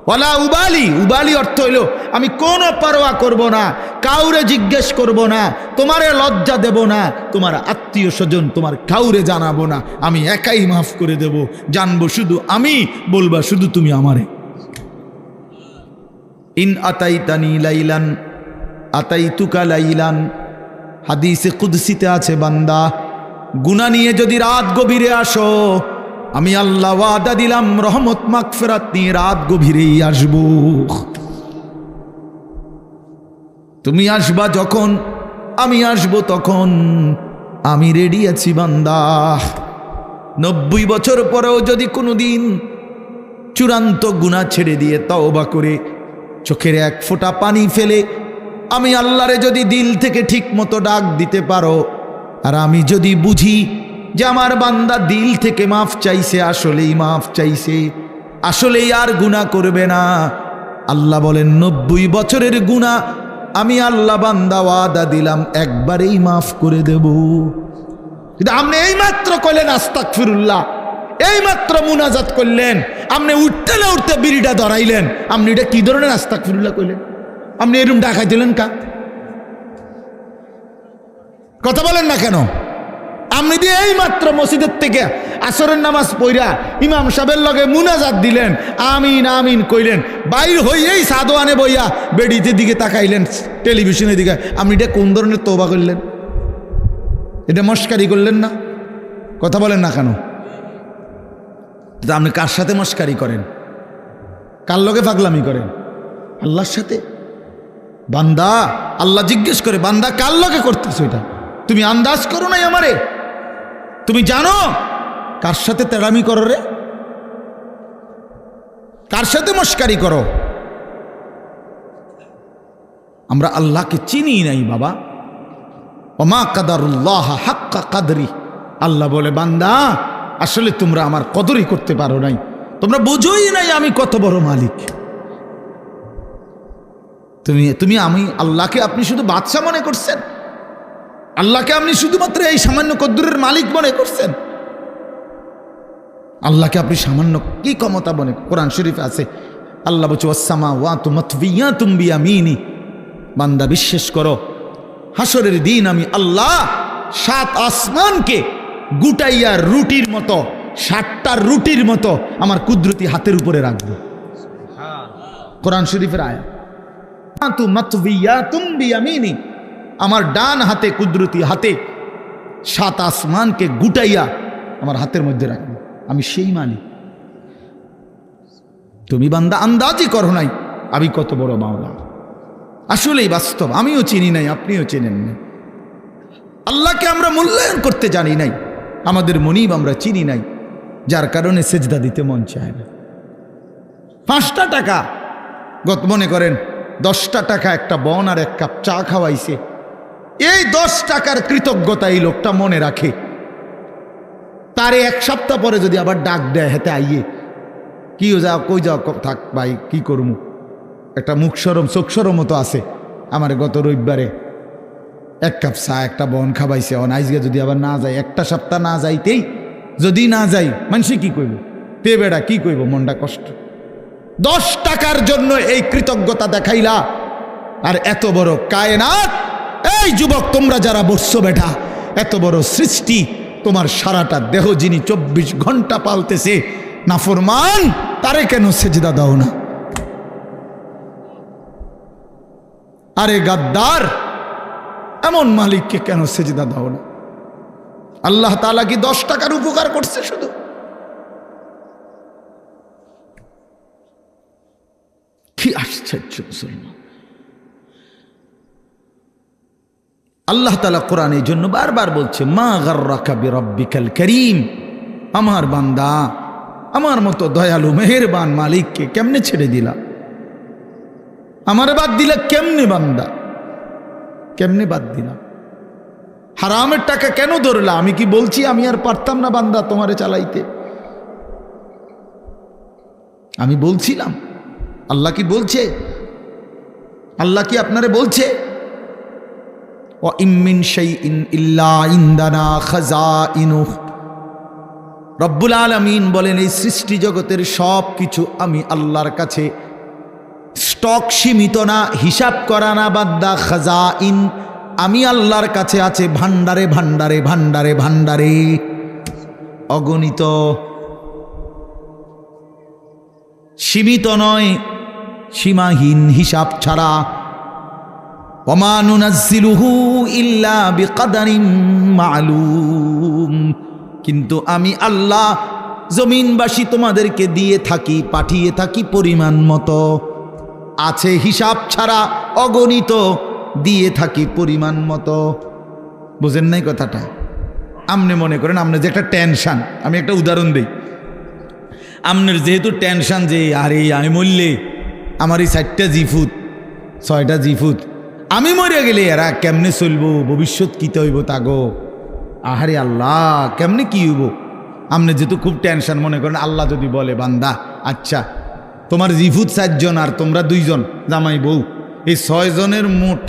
S1: ওয়ালা উবালি, উবালি অর্থ হইল আমি কোনো পরোয়া করব না, কাউরে জিজ্ঞেস করব না, তোমারে লজ্জা দেব না, তোমার আত্মীয় স্বজন তোমার কাউরে জানাবো না, আমি একাই মাফ করে দেব, জানবো শুধু আমি, বলবা শুধু তুমি আমারে। ইন আতাইতানি লাইলান আতাইতুকা লাইলান, হাদিসে কুদসিতে আছে, বান্দা গুনাহ নিয়ে যদি রাত গভীরে আসো, আমি আল্লাহ ওয়াদা দিলাম রহমত মাগফিরাত নিয়ে রাত গভীরেই আসব। তুমি আসবা যখন, আমি আসব তখন, আমি রেডি আছি বান্দা। 90 বছর পরেও যদি কোনোদিন চূড়ান্ত গুনাহ ছেড়ে দিয়ে তওবা করে চোখের এক ফোঁটা পানি ফেলে আমি আল্লাহরে যদি দিল থেকে ঠিক মতো ডাক দিতে পারো, আর আমি যদি বুঝি যে আমার বান্দা দিল থেকে মাফ চাইছে, আসলেই মাফ চাইছে, আসলেই আর গুনাহ করবে না, আল্লাহ বলেন 90 বছরের গুনাহ আমি আল্লাহ বান্দা ওয়াদা দিলাম একবারেই মাফ করে দেব। কিন্তু আপনি এই মাত্র কইলেন আস্তাগফিরুল্লাহ, এই মাত্র মুনাজাত করলেন, আপনি উঠতে না উঠতে বিড়িটা ধরাইলেন, আপনি এটা কি ধরনের আস্তাগফিরুল্লাহ কইলেন? আপনি এরকম ডাকাই দিলেন কা? কথা বলেন না কেন? আপনি দিয়ে এই মাত্র মসজিদের থেকে আসরের নামাজ পড়া ইমাম সাহেবের লগে মুনাজাত দিলেন, আমিন আমিন কইলেন, বাইর হইয়েই সাদোয়ানে বইয়া বেডিতে দিকে তাকাইলেন, টেলিভিশনের দিকে, আপনি এটা কোন ধরনের তওবা করলেন? এটা মস্কারি করলেন না? কথা বলেন না কেন? আপনি কার সাথে মস্কারি করেন? কার লগে পাগলামি করেন? আল্লাহর সাথে। বান্দা আল্লাহ জিজ্ঞেস করে, বান্দা কার লগে করতেছো এটা? তুমি আন্দাজ করো নাই আমারে? তুমি জানো কার সাথে তেড়ামি করো রে? কার সাথে মস্কারি করো? আমরা আল্লাহকে চিনি নাই বাবা। ওমা কাদারুল্লাহ হাক্কা কাদরি, আল্লাহ বলে বান্দা আসলে তোমরা আমার কদরই করতে পারো নাই, তোমরা বুঝোই নাই আমি কত বড় মালিক। তুমি আমি আল্লাহকে আপনি শুধু বাদশা মনে করছেন, আল্লাহকে আপনি শুধুমাত্র এই সামান্য কদ্দুরের মালিক মনে করছেন, আল্লাহকে আপনি সামান্য কি ক্ষমতা মনে? কোরআন শরীফে আছে আল্লাহ বলছে ওয়াসসামাওয়াতু মাতবিয়াতুম বিয়ামিনি, বান্দা বিশ্বাস করো হাসরের দিন আমি আল্লাহ 7 আসমানকে গুটাইয়া রুটির মতো, 7টা রুটির মতো আমার কুদরতি হাতের উপরে রাখবো। কোরআন শরীফের আয়াত, মাতবিয়াতুম বিয়ামিনি, আমার ডান হাতে কুদরতি হাতে 7 আসমানকে গুটাইয়া আমার হাতের মধ্যে রাখবো, আমি সেই মালিক। তুমি বান্দা আন্দাজই করো নাই আমি কত বড় মাওলা। আসলেই বাস্তব, আমিও চিনি নাই, আপনিও চেনেন না। আল্লাহকে আমরা মূল্যায়ন করতে জানি নাই, আমাদের মনিব আমরা চিনি নাই, যার কারণে সেজদা দিতে মন চায় না। 5টা টাকা, গত মনে করেন 10টা টাকা একটা বন আর 1 কাপ চা খাওয়াইছে, এই 10 টাকার কৃতজ্ঞতা এই লোকটা মনে রাখে, তারে 1 সপ্তাহ পরে যদি আবার ডাক দেয় হেতে আইয়ে, কি যাও কই যাও, থাক ভাই কি করবো, একটা মুখ সরম চোখ সরম মতো আছে, আমার গত রবিবারে 1 কাপ চা একটা বন খাওয়াইছে, আজকে যদি আবার না যায়, একটা সপ্তাহ না যাইতেই যদি না যাই, মানুষে কি কইব, তে বেড়া কি কইব, মনটা কষ্ট। 10 টাকার জন্য এই কৃতজ্ঞতা দেখাইলা, আর এত বড় কায়নাত, এই যুবক তোমরা যারা বসছো বেটা, এত বড় সৃষ্টি, তোমার সারাটা দেহ যিনি 24 ঘন্টা পালতেছে, নাফরমান তারে কেন সেজদা দাও না? আরে গাদ্দার, এমন মালিককে কেন সেজদা দাও না? আল্লাহ তাআলা কি 10 টাকার উপকার করছে শুধু? কি আশ্চর্য মুসলমান! আল্লাহ তাআলা কোরআনে এই জন্য বারবার বলছে, মা গাররাকা বিরাব্বিকাল কারীম, আমার বান্দা আমার মতো দয়ালু মেহেরবান মালিককে কেমনে ছেড়ে দিলা? আমার বাদ দিলা কেমনে বান্দা? কেমনে বাদ দিলা? হারামের টাকা কেন ধরলা? আমি কি বলছি আমি আর পারতাম না বান্দা তোমারে চালাইতে? আমি বলছিলাম, আল্লাহ কি বলছে? আল্লাহ কি আপনারে বলছে? ওয়া ইম মিন শাইইন ইল্লা ইনদানা খাযাইনুহু, রব্বুল আলামিন বলেন এই সৃষ্টি জগতের সব কিছু আমি আল্লাহর কাছে স্টক সীমিত না, হিসাব করা না বান্দা, খাযাইন আমি আল্লাহর কাছে আছে ভান্ডারে ভান্ডারে ভান্ডারে ভান্ডারে, অগণিত, সীমিত নয়, সীমাহীন, হিসাব ছাড়া। ওমা নুনাজ্জিলুহু ইল্লা বিকদারিন মালুম, কিন্তু আমি আল্লাহ জমিনবাসী তোমাদেরকে দিয়ে থাকি, পাঠিয়ে থাকি পরিমাণ মতো, আছে হিসাব ছাড়া, অগণিত, দিয়ে থাকি পরিমাণ মতো। বুঝেন নাই কথাটা? আপনি মনে করেন আপনার যে একটা টেনশন, আমি একটা উদাহরণ দিই, আপনার যেহেতু টেনশন যে আরে আমি মরলে আমার এই 4টা জিফুত 6টা জিফুত, আমি মরে গেলে এরা কেমনে চলবো, ভবিষ্যৎ কী হইব তাগো, আহারে আল্লাহ কেমনে কি হইব। আপনি যেহেতু খুব টেনশন, মনে করেন আল্লাহ যদি বলে বান্দা আচ্ছা তোমার জিফুত 4 জন আর তোমরা 2 জন জামাই বউ, এই 6 জনের মোট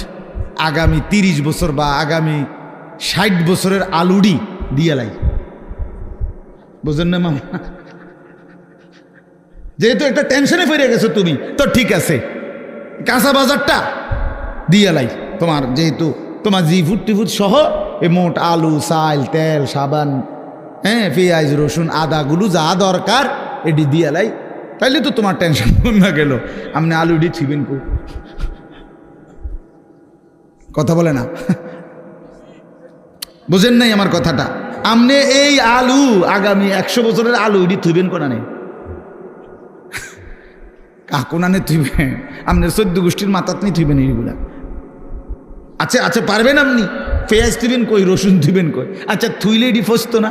S1: আগামী 30 বছর বা আগামী 60 বছরের আলুডি দিয়ে লাই। বুঝেন না মামা? যেহেতু একটা টেনশনে ফিরে গেছো তুমি, তো ঠিক আছে কাঁচা বাজারটা দিয়ে লাই তোমার, যেহেতু তোমার জিফুট টিফুট সহ এই মোট আলু, চাল, তেল, সাবান, হ্যাঁ পেঁয়াজ, রসুন, আদাগুলো যা দরকার এটি দিয়ে লাই, তাইলে তো তোমার টেনশন না গেল। আপনি আলুডি ছিবেন কো? কথা বলে না, বুঝেন নাই আমার কথাটা? আপনি এই আলু আগামী 100 বছরের আলু এটি থুইবেন কোনা নেই, কাকুনানে থুইবেন, আপনার 14 গোষ্ঠীর মাথাত নেই থুইবেন এইগুলা। আচ্ছা আচ্ছা পারবেন আপনি? পেঁয়াজ থুইবেন কই, রসুন থুইবেন কই? আচ্ছা থুইলে এটি ফসতো না?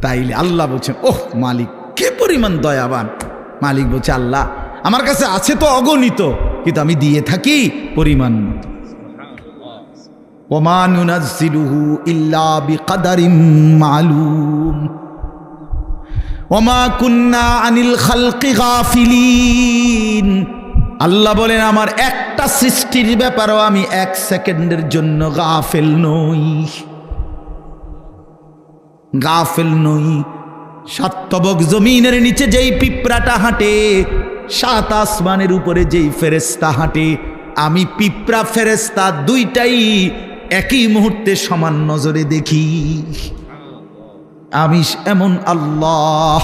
S1: তাইলে আল্লাহ বলছেন ওহ মালিক কে পরিমাণ দয়াবান। মালিক বলছে আল্লাহ আমার কাছে আছে তো অগণিত, কিন্তু আমি দিয়ে থাকি পরিমাণ মতো। ওমা নুনাজ্জিলুহু ইল্লা বিকদারিন মালুম ওমা কুন্না আনিল খালকি গাফিলিন। আল্লাহ বলেন আমার একটা সৃষ্টির ব্যাপারেও আমি 1 সেকেন্ডের জন্য গাফেল নই, গাফেল নই। 7 তবক জমিনের নিচে যেই পিঁপড়াটা হাঁটে, 7 আসমানের উপরে যেই ফেরেশতা হাঁটে, আমি পিঁপড়া ফেরেশতা দুইটাই একই মুহূর্তে সমান নজরে দেখি। আমি এমন আল্লাহ।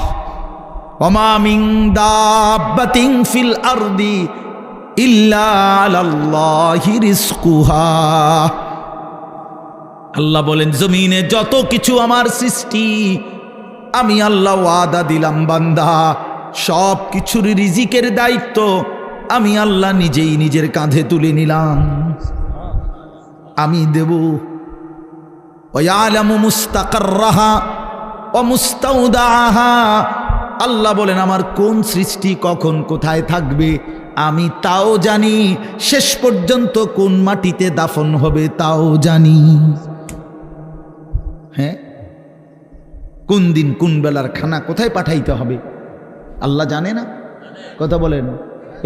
S1: ওমা মিন দাব্বাতিন ফিল আরদি ইল্লা আলাল্লাহি রিজকুহা। আল্লাহ বলেন জমিনে যত কিছু আমার সৃষ্টি, আমি আল্লাহ ওয়াদা দিলাম বান্দা সব কিছুর রিজিকের দায়িত্ব আমি আল্লাহ নিজেই নিজের কাঁধে তুলে নিলাম, আমি দেব। ওয়ালামু মুস্তাকাররাহা ওয়া মুস্তাউদাহা। আল্লাহ বলেন আমার কোন সৃষ্টি কখন কোথায় থাকবে আমি তাও জানি, শেষ পর্যন্ত কোন মাটিতে দাফন হবে তাও জানি। হ্যাঁ, কোন দিন কোন বেলার খানা কোথায় পাঠাইতে হবে আল্লাহ জানে না? কথা বলেন।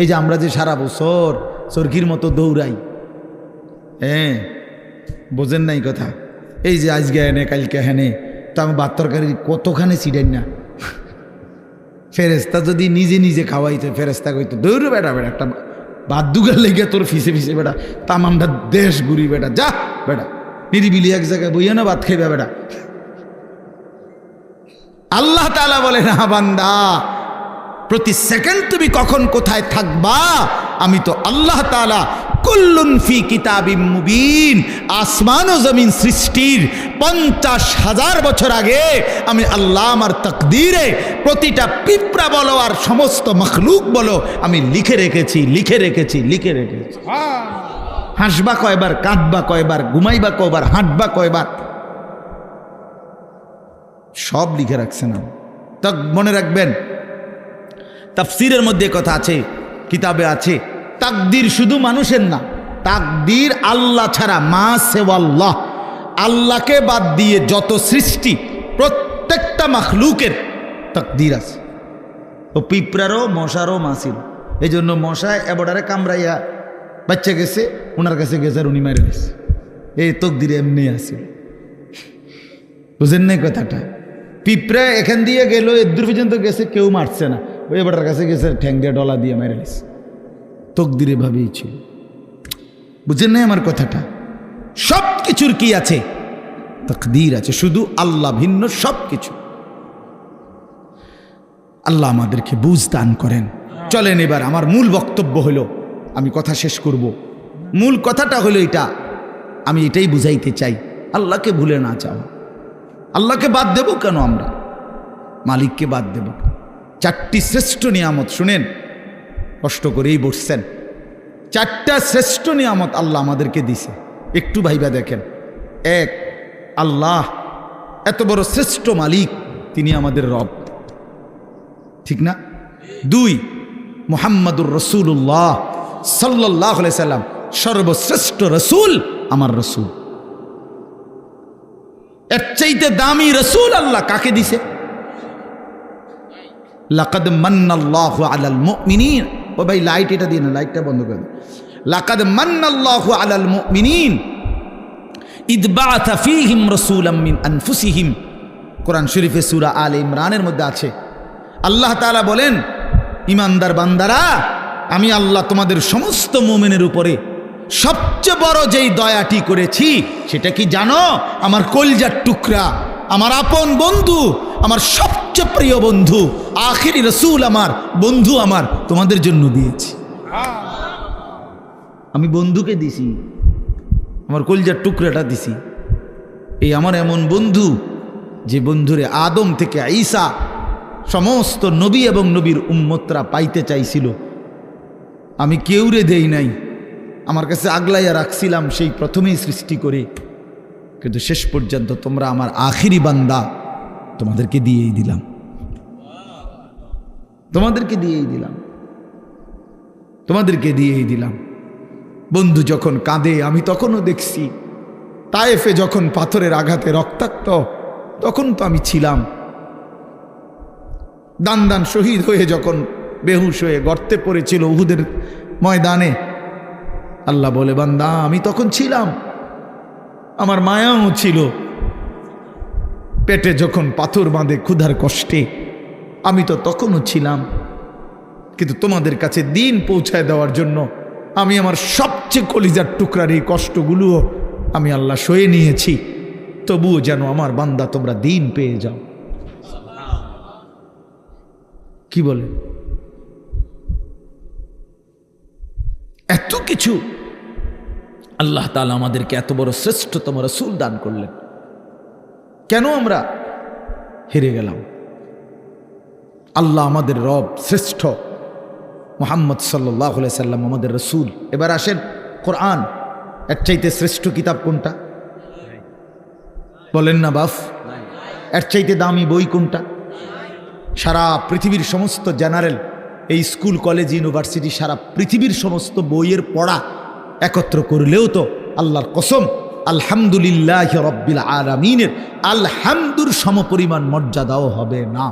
S1: এই যে আমরা যে সারা বছর চরকির মতো দৌড়াই, হ্যাঁ বোঝেন নাই কথা? এই যে আজকে হেনে কালকে হেনে, তো আমি ভাত তরকারি কতখানি ছিড়েন না। ফেরেস্তা যদি নিজে নিজে খাওয়াইতে, ফেরেস্তা কইতো দৌড় বেটা বেটা একটা ভাত দুগার লেগে তোর ফিসে ফিসে বেটা তামামটা দেশ ঘুরি বেটা, যা বেটা নিরিবিলি এক জায়গায় বইয়া না ভাত খাইবা বেটা। আল্লাহ তাআলা বলে না বান্দা প্রতি সেকেন্ড তুমি কখন কোথায় থাকবা আমি তো আল্লাহ তাআলা কুল্লুন ফি কিতাবিম মুবিন। আসমান ও জমিন সৃষ্টির 50,000 বছর আগে আমি আল্লাহ আমার তাকদীরে প্রতিটা পিঁপড়া বলো আর সমস্ত মখলুক বলো আমি লিখে রেখেছি, লিখে রেখেছি, লিখে রেখেছি। হাসবা কয়বার, কাঁদবা কয়বার, ঘুমাইবা কয়বার, হাঁটবা কয়বার, সব লিখে রাখছে না। তা মনে রাখবেন তাফসীরের মধ্যে কথা আছে, কিতাবে আছে, তাকদীর শুধু মানুষের না, তাকদীর আল্লাহ ছাড়া, মা সেওয়াল্লাহ, আল্লাহকে বাদ দিয়ে যত সৃষ্টি প্রত্যেকটা মাখলুকের তাকদীর আছে। ও পিঁপড়ারও মশারও মা ছিল। এই জন্য মশা এবডারে কামড়াইয়া বাচ্চা গেছে, ওনার কাছে গেছে আর উনি মেরে গেছে। এই তকদিরে এমনি আছে, বুঝেন নাই কথাটা? পিঁপড়া এখান দিয়ে গেল, এদূর পর্যন্ত গেছে, কেউ মারছে না, ওই এবডার কাছে গেছে, ঠ্যাং দিয়ে ডলা দিয়ে মেরে গেছে। তকদিরে ভাবেই ছিল, বুঝেন নাই আমার কথাটা? সব কিছুর কি আছে? তকদির আছে, শুধু আল্লাহ ভিন্ন সব কিছু। আল্লাহ আমাদেরকে বুঝ দান করেন। চলেন এবার আমার মূল বক্তব্য হলো, আমি কথা শেষ করব। মূল কথাটা হলো এটা, আমি এটাই বুঝাইতে চাই, আল্লাহকে ভুলে না যাও। আল্লাহকে বাদ দেব কেন আমরা? মালিককে বাদ দেব? চারটি শ্রেষ্ঠ নিয়ামত, শুনেন, কষ্ট করেই বসছেন, চারটা শ্রেষ্ঠ নিয়ামত আল্লাহ আমাদেরকে দিছে, একটু ভাইবা দেখেন। এক, আল্লাহ এত বড় শ্রেষ্ঠ মালিক, তিনি আমাদের রব, ঠিক না? দুই, মুহাম্মাদুর রাসূলুল্লাহ সাল্লাল্লাহু আলাইহি সাল্লাম সর্বশ্রেষ্ঠ রসুল, আমার রসুল। এর চাইতে দামি রসুল আল্লাহ কাকে দিছে? লাকাদ মান্নাল্লাহু আলাল মুমিনিন। ও ভাই লাইট এটা দিয়ে না, লাইটটা বন্ধ করে দিন। লাকাদ মান্নাল্লাহু আলাল মুমিনিন ইদ বাআথা ফীহিম রাসূলাম মিন আনফুসিহিম। কোরআন শরীফে সূরা আলে ইমরানের মধ্যে আছে। আল্লাহ তাআলা বলেন, ইমানদার বান্দারা, আমি আল্লাহ তোমাদের সমস্ত মুমিনের উপরে সবচেয়ে বড় যেই দয়াটি করেছি সেটা কি জানো? আমার কলিজার টুকরা, আমার আপন বন্ধু, আমার সবচেয়ে প্রিয় বন্ধু, আখিরি রসুল, আমার বন্ধু, আমার তোমাদের জন্য দিয়েছি। আমি বন্ধুকে দিছি, আমার কলিজার টুকরাটা দিছি। এই আমার এমন বন্ধু, যে বন্ধুরে আদম থেকে ঈসা সমস্ত নবী এবং নবীর উম্মতরা পাইতে চাইছিল, আমি কেউরে দেই নাই, আমার কাছে আগলাইয়া রাখছিলাম সেই প্রথমেই সৃষ্টি করে, কিন্তু শেষ পর্যন্ত তোমরা আমার আখিরি বান্দা, তোমাদেরকে দিয়েই দিলাম, তোমাদেরকে দিয়েই দিলাম, তোমাদেরকে দিয়েই দিলাম। বন্ধু যখন কাঁদে আমি তখনও দেখছি, তায়েফে যখন পাথরের আঘাতে রক্তাক্ত, তখন তো আমি ছিলাম। দান দান শহীদ হয়ে যখন বেহুশ হয়ে গর্তে পড়েছিল উহুদের ময়দানে, আল্লাহ বলে, বান্দা আমি তখন ছিলাম, আমার মায়াও ছিল। পেটে যখন পাথর বাঁধে ক্ষুধার কষ্টে, আমি তো তখনও ছিলাম। কিন্তু তোমাদের কাছে দিন পৌঁছায় দেওয়ার জন্য আমি আমার সবচেয়ে কলিজার টুকরার এই কষ্টগুলোও আমি আল্লাহ সয়ে নিয়েছি, তবুও যেন আমার বান্দা তোমরা দিন পেয়ে যাও। কি বলে? এত কিছু আল্লাহ তাআলা আমাদেরকে এত বড় শ্রেষ্ঠতম রাসূল দান করলেন, কেন আমরা হেরে গেলাম? আল্লাহ আমাদের রব, শ্রেষ্ঠ মুহাম্মদ সাল্লাল্লাহু আলাইহি সাল্লাম আমাদের রাসূল। এবার আসেন, কোরআন এর চাইতে শ্রেষ্ঠ কিতাব কোনটা? বলেন না বাফ। এর চাইতে দামি বই কোনটা? সারা পৃথিবীর সমস্ত জেনারেল, এই স্কুল কলেজ ইউনিভার্সিটি, সারা পৃথিবীর সমস্ত বইয়ের পড়া একত্র করলেও তো আল্লাহর কসম আলহামদুলিল্লাহ রব্বিল আলামিনের আলহামদুর সমপরিমাণ মর্যাদাও হবে না,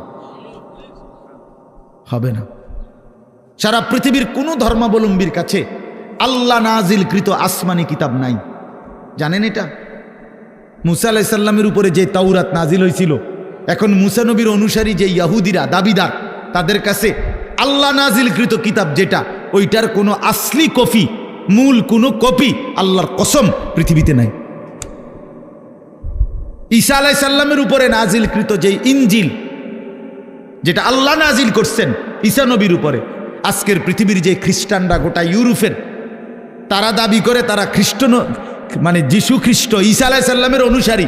S1: হবে না। সারা পৃথিবীর কোনো ধর্মাবলম্বীর কাছে আল্লাহ নাজিলকৃত আসমানি কিতাব নাই, জানেন এটা? মুসা আলাইহিস সালামের উপরে যে তাওরাত নাজিল হয়েছিল, এখন মুসা নবীর অনুসারী যে ইয়াহুদিরা দাবিদার, তাদের কাছে আল্লাহ নাজিলকৃত কিতাব যেটা, ওইটার কোনো আসলি কপি, মূল কোনো কপি আল্লাহর কসম পৃথিবীতে নাই। ঈসা আলাইহিস সালামের উপরে নাজিলকৃত যে ইনজিল, যেটা আল্লাহ নাজিল করছেন ঈসা নবীর উপরে, আজকের পৃথিবীর যে খ্রিস্টানরা, গোটা ইউরোপের, তারা দাবি করে তারা খ্রিস্টান, মানে যিশু খ্রিস্ট ঈসা আলাইহিস সালামের অনুসারী,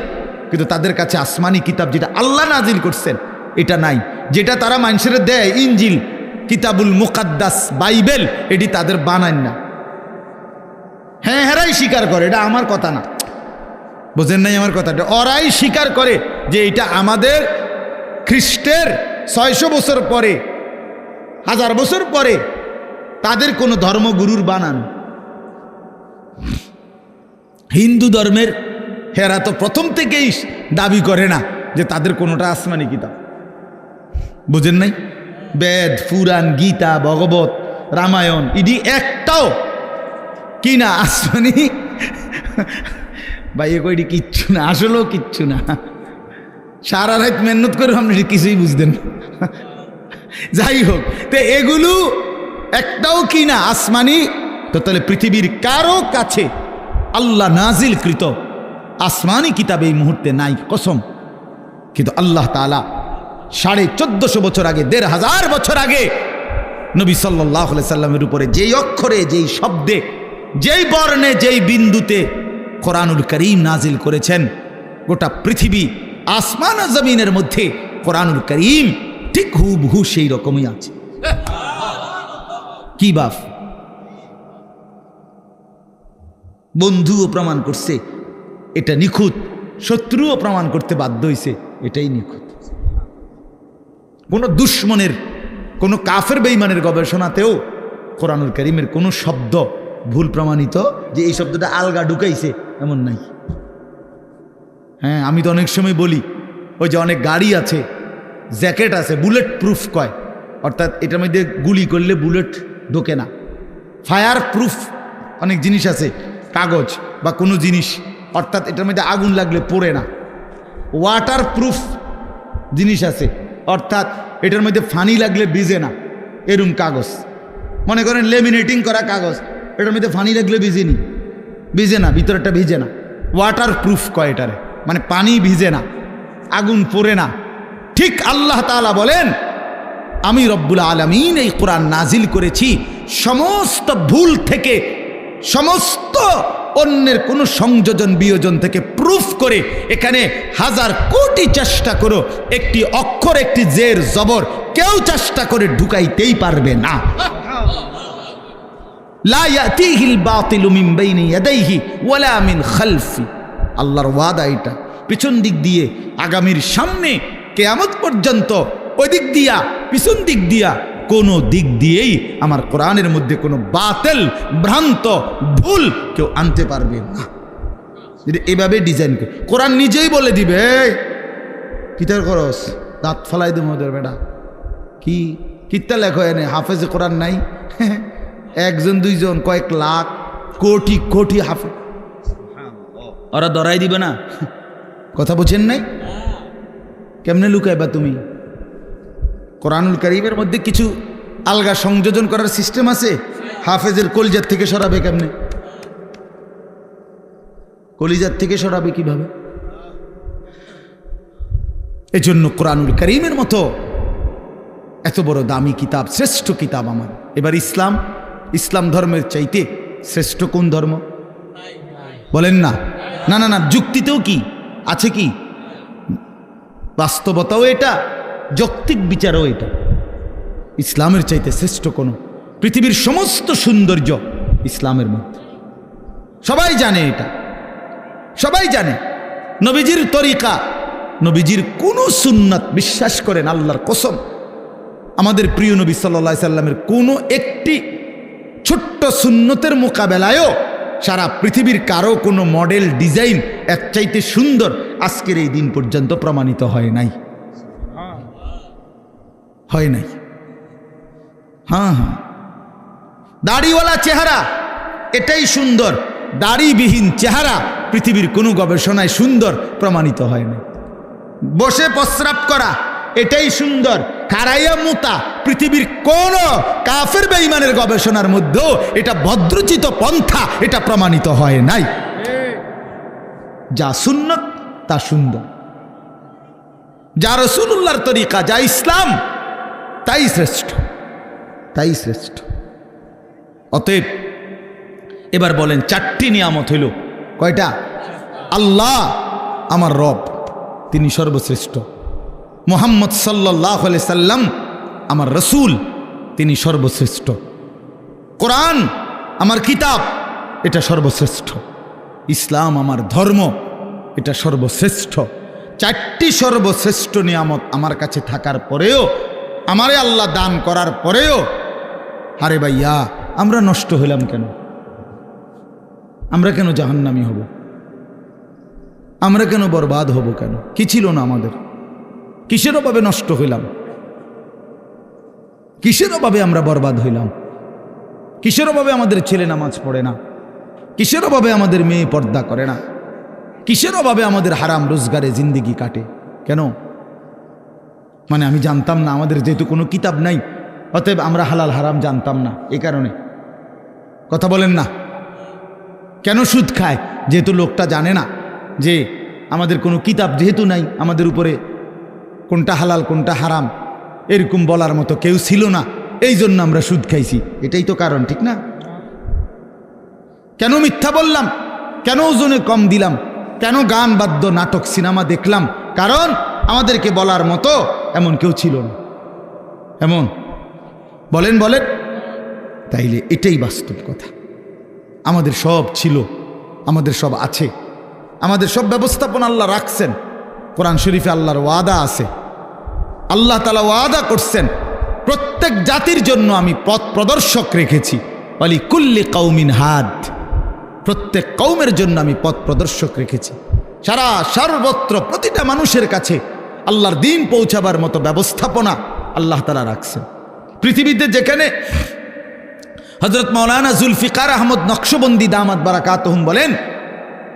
S1: কিন্তু তাদের কাছে আসমানি কিতাব যেটা আল্লাহ নাজিল করছেন এটা নাই। যেটা তারা মানুষের দেয় ইনজিল, কিতাবুল মুকাদ্দাস, বাইবেল, এটি তাদের বানান না। হ্যাঁ, হেরাই স্বীকার করে, এটা আমার কথা না, বোঝেন নাই আমার কথাটা? ওরাই স্বীকার করে যে এটা আমাদের খ্রিস্টের 600 বছর পরে, 1000 বছর পরে তাদের কোনো ধর্মগুরুর বানান। হিন্দু ধর্মের হেরা তো প্রথম থেকেই দাবি করে না যে তাদের কোনোটা আসমানি কিতাব, বুঝেন নাই? বেদ, পুরাণ, গীতা, ভগবত, রামায়ণ ইডি একটাও কি না আসমানি ভাই কইটি কিচ্ছু না, আসলেও কিচ্ছু না। সারা রাত মেহনত করে আপনি কিছুই বুঝতেন না। যাই হোক, তো এগুলো একটাও কি না আসমানি। তো তাহলে পৃথিবীর কারো কাছে আল্লাহ নাজিলকৃত আসমানি কিতাব এই মুহূর্তে নাই, কসম। কিন্তু আল্লাহ তাআলা 1450 বছর আগে, 1500 বছর আগে নবী সাল্লাল্লাহু আলাইহি সাল্লামের উপরে যেই অক্ষরে, যেই শব্দে, যেই বর্ণে, যেই বিন্দুতে কোরআনুল কারীম নাজিল করেছেন, গোটা পৃথিবী আসমান ও জমিনের মধ্যে কোরআনুল কারীম ঠিক হুবহু সেই রকমই আছে। কি বাপ, বন্ধুও প্রমাণ করছে এটা নিখুঁত, শত্রুও প্রমাণ করতে বাধ্য হয়েছে এটাই নিখুঁত। কোনো দুশ্মনের, কোনো কাফের বেঈমানের গবেষণাতেও কোরআনুল কারীমের কোনো শব্দ ভুল প্রমাণিত যে এই শব্দটা আলগা ঢুকাইছে এমন নাই। হ্যাঁ, আমি তো অনেক সময় বলি, ওই যে অনেক গাড়ি আছে, জ্যাকেট আছে, বুলেট প্রুফ কয়, অর্থাৎ এটার মধ্যে গুলি করলে বুলেট ঢোকে না। ফায়ার প্রুফ অনেক জিনিস আছে, কাগজ বা কোনো জিনিস, অর্থাৎ এটার মধ্যে আগুন লাগলে পড়ে না। ওয়াটার প্রুফ জিনিস আছে, অর্থাৎ এটার মধ্যে ফানি লাগলে ভিজে না, এরম কাগজ। মনে করেন লেমিনেটিং করা কাগজ, এটার মধ্যে ফানি লাগলে ভিজে না, ভিতরটা ভিজে না। ওয়াটার প্রুফ কয় এটারে, মানে পানি ভিজে না, আগুন পড়ে না। ঠিক আল্লাহ তাআলা বলেন, আমি রব্বুল আলামিন এই কোরআন নাজিল করেছি সমস্ত ভুল থেকে, সমস্ত অন্যের কোনো সংযোজন বিয়োজন থেকে প্রুফ করে। এখানে হাজার কোটি চেষ্টা করো, একটি অক্ষর, একটি জের জবর কেউ চেষ্টা করে ঢুকাইতেই পারবে না। লা ইয়াতিহিল বাতিলু মিন বাইনি ইয়াদাইহি ওয়ালা মিন খালফি। আল্লাহর ওয়াদা এটা, পিছন দিক দিয়ে, আগামীর সামনে কিয়ামত পর্যন্ত, ওই দিক দিয়া, পিছন দিক দিয়া, কোনো দিক দিয়েই আমার কোরআনের মধ্যে কোনো বাতিল, ভ্রান্ত, ভুল কেউ আনতে পারবে না। যদি এভাবে ডিজাইন করে কোরআন নিজেই বলে দিবে, কিতার করস দাঁত ফলাই দেব ওদের বেটা, কি কিতা লেখো এনে হাফেজে কোরআন নাই, একজন দুইজন, কয়েক লাখ, কোটি কোটি হাফেজ, ওরা ধরাই দিবে না। কথা বুঝেন নাই? কেমনে লুকাইবা তুমি? কোরআনুল কারীমের মধ্যে কিছু আলগা সংযোজন করার সিস্টেম আছে। হাফেজের কলিজার থেকে সরাবে কেমনে? কলিজার থেকে সরাবে কিভাবে? এজন্য কোরআনুল কারীমের মতো এত বড় দামি কিতাব, শ্রেষ্ঠ কিতাব আমার। এবার ইসলাম ধর্মের চাইতে শ্রেষ্ঠ কোন ধর্ম বলেন না? না না না, যুক্তিতেও কি আছে, কি বাস্তবতাও এটা, যৌক্তিক বিচারও এটা। ইসলামের চাইতে শ্রেষ্ঠ কোন? পৃথিবীর সমস্ত সৌন্দর্য ইসলামের মধ্যে। সবাই জানে এটা, সবাই জানে। নবীজির তরিকা, নবীজির কোন সুন্নাত, বিশ্বাস করেন আল্লাহর কসম, আমাদের প্রিয় নবী সাল্লাল্লাহু আলাইহি সাল্লামের কোনো একটি ছোট্ট সুন্নতের মোকাবেলায়ও সারা পৃথিবীর কারো কোনো মডেল, ডিজাইন এর চাইতে সুন্দর আজকের এই দিন পর্যন্ত প্রমাণিত হয় নাই, হয় নাই। হ্যাঁ হ্যাঁ, দাড়িওয়ালা চেহারা এটাই সুন্দর, দাড়িবিহীন চেহারা পৃথিবীর কোনো গবেষণায় সুন্দর প্রমাণিত হয় না। বসে প্রস্রাব করা এটাই সুন্দর, খাড়াইয়া মুতা পৃথিবীর কোন কাফের বেঈমানের গবেষণার মধ্যেও এটা ভদ্রচিত পন্থা, এটা প্রমাণিত হয় নাই। যা সুন্নত তা সুন্দর, যা রাসূলুল্লাহর তরিকা, যা ইসলাম, তাই শ্রেষ্ঠ, তাই শ্রেষ্ঠ। অতএব এবার বলেন, 4টি নিয়ামত হইল কয়টা? আল্লাহ আমার রব, তিনি সর্বশ্রেষ্ঠ। মুহাম্মদ সাল্লাল্লাহু আলাইহি সাল্লাম আমার রসুল, তিনি সর্বশ্রেষ্ঠ। কোরআন আমার কিতাব, এটা সর্বশ্রেষ্ঠ। ইসলাম আমার ধর্ম, এটা সর্বশ্রেষ্ঠ। 4টি সর্বশ্রেষ্ঠ নিয়ামত আমার কাছে থাকার পরেও, আমারে আল্লাহ দান করার পরেও, আরে ভাইয়া আমরা নষ্ট হইলাম কেন? আমরা কেন জাহান্নামী হব? আমরা কেন বরবাদ হব? কেন? কি ছিল না আমাদের? কিসের অভাবে নষ্ট হইলাম? কিসের অভাবে আমরা বরবাদ হইলাম? কিসের অভাবে আমাদের ছেলে নামাজ পড়ে না? কিসের অভাবে আমাদের মেয়ে পর্দা করে না? কিসের অভাবে আমাদের হারাম রোজগারে জিন্দেগি কাটে? কেন? মানে আমি জানতাম না, আমাদের যেহেতু কোনো কিতাব নাই, অতএব আমরা হালাল হারাম জানতাম না, এই কারণে। কথা বলেন না? কেন সুদ খায়? যেহেতু লোকটা জানে না যে আমাদের কোনো কিতাব যেহেতু নাই, আমাদের উপরে কোনটা হালাল কোনটা হারাম এরকম বলার মতো কেউ ছিল না, এই জন্য আমরা সুদ খাইছি। এটাই তো কারণ, ঠিক না? কেন মিথ্যা বললাম? কেন ওজনে কম দিলাম? কেন গান বাদ্য নাটক সিনেমা দেখলাম? কারণ আমাদেরকে বলার মতো এমন কেউ ছিল না। এমন বলেন বলেন, তাইলে এটাই বাস্তব কথা। আমাদের সব ছিল, আমাদের সব আছে, আমাদের সব ব্যবস্থাপনা আল্লাহ রাখছেন। কোরআন শরীফে আল্লাহর ওয়াদা আছে, আল্লাহ তাআলা ওয়াদা করছেন প্রত্যেক জাতির জন্য আমি পথ প্রদর্শক রেখেছি। ওয়ালি কুল্লি কওমিন হাদ, প্রত্যেক কওমের জন্য আমি পথ প্রদর্শক রেখেছি। সর্বত্র প্রতিটা মানুষের কাছে আল্লাহর দ্বীন পৌঁছাবার মতো ব্যবস্থাপনা আল্লাহ তাআলা রাখছেন। পৃথিবীতে যেখানে হযরত মাওলানা জুলফিকার আহমদ নকশবন্দি দামাত বারাকাতুহুম বলেন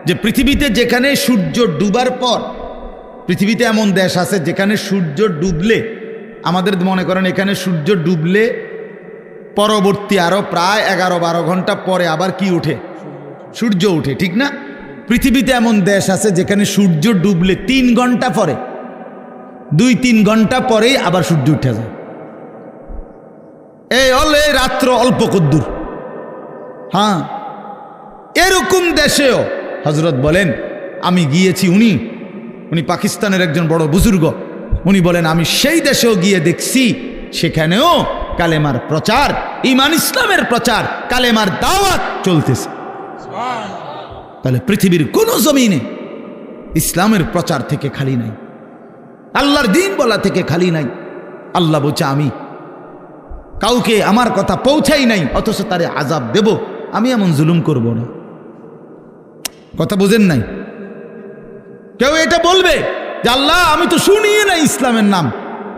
S1: যে পৃথিবীতে যেখানে সূর্য ডুবার পর, পৃথিবীতে এমন দেশ আছে যেখানে সূর্য ডুবলে, আমাদের মনে করেন এখানে সূর্য ডুবলে পরবর্তী আরো প্রায় 11-12 ঘন্টা পরে আবার কি উঠে? সূর্য উঠে, ঠিক না? পৃথিবীতে এমন দেশ আছে যেখানে সূর্য ডুবলে 3 ঘন্টা পরে, 2-3 ঘন্টা পরেই আবার সূর্য উঠে যায়। এই রাত্র অল্প কদ্দুর। হ্যাঁ, এরকম দেশেও হযরত বলেন আমি গিয়েছি, উনি পাকিস্তানের একজন বড় বুজুর্গ, উনি বলেন আমি সেই দেশেও গিয়ে দেখছি সেখানেও কালেমার প্রচার, ঈমান ইসলামের প্রচার, কালেমার দাওয়াত চলতেছে। তাহলে পৃথিবীর কোন জমিনে ইসলামের প্রচার থেকে খালি নাই, আল্লাহর দ্বীন বলা থেকে খালি নাই। আল্লাহ বলছে আমি কাউকে আমার কথা পৌঁছাই নাই অথচ তারে আযাব দেব, আমি এমন জুলুম করব না। কথা বুঝেন নাই? কেউ এটা বলবে যে আল্লাহ আমি তো শুনিয়ে নাই ইসলামের নাম,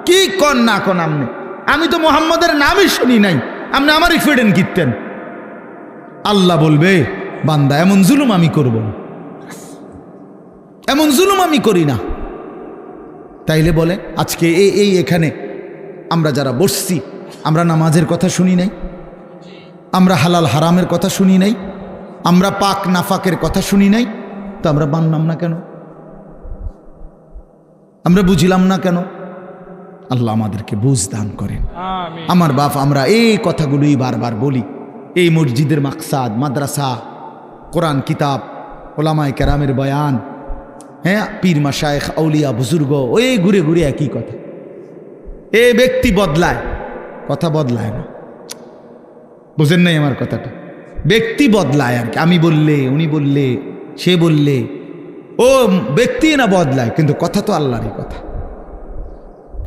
S1: কি কন না কন আমনে, আমি তো মোহাম্মদের নামই শুনি নাই, আপনি আমারই ফিরেন কিনতেন। আল্লাহ বলবে বান্দা এমন জুলুম আমি করব না, এমন জুলুম আমি করি না। তাইলে বলে আজকে এই এখানে আমরা যারা বসছি, আমরা নামাজের কথা শুনি নাই, আমরা হালাল হারামের কথা শুনি নাই, আমরা পাক নাফাকের কথা শুনি নাই, তো আমরা মানলাম না কেন? আমরা বুঝিলাম না কেন? আল্লাহ আমাদেরকে বুঝ দান করেন। আমার বাপ, আমরা এই কথাগুলোই বারবার বলি। এই মসজিদের মাকসাদ, মাদ্রাসা, কোরআন কিতাব, ওলামায়ে কেরামের বয়ান, হ্যাঁ, পীর মাশায়েখ আউলিয়া বুজুর্গ, ওই ঘুরে ঘুরে একই কথা। এ ব্যক্তি বদলায়, কথা বদলায় না। বুঝেন নাই আমার কথাটা? ব্যক্তি বদলায় আর কি, আমি বললে, উনি বললে, সে বললে, ও ব্যক্তি না বদলায়, কিন্তু কথা তো আল্লাহরই কথা।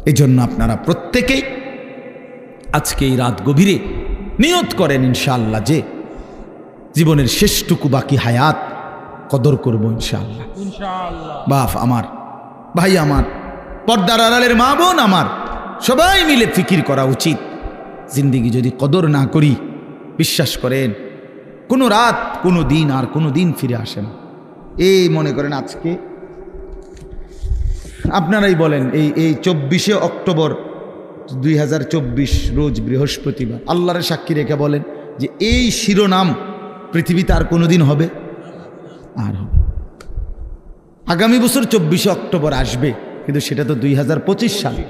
S1: এই জন্য আপনারা প্রত্যেকেই আজকে এই রাত গভীরে নিয়ত করেন ইনশাআল্লাহ যে জীবনের শেষটুকু বাকি হায়াত কদর করবো ইনশাআল্লাহ। বাপ আমার, ভাই আমার, পর্দার আড়ালের মা বোন আমার, সবাই মিলে ফিকির করা উচিত। জিন্দেগি যদি কদর না করি, বিশ্বাস করেন কোনো রাত, কোনো দিন আর কোনো দিন ফিরে আসে না। এই মনে করেন আজকে আপনারাই বলেন, এই 24শে অক্টোবর 2024 রোজ বৃহস্পতিবার, আল্লাহর সাক্ষী রেখে বলেন যে এই শিরোনাম পৃথিবীতে আর কোনোদিন হবে? আর হবে। আগামী বছর 24শে অক্টোবর আসবে, কিন্তু সেটা তো 2025 সালে।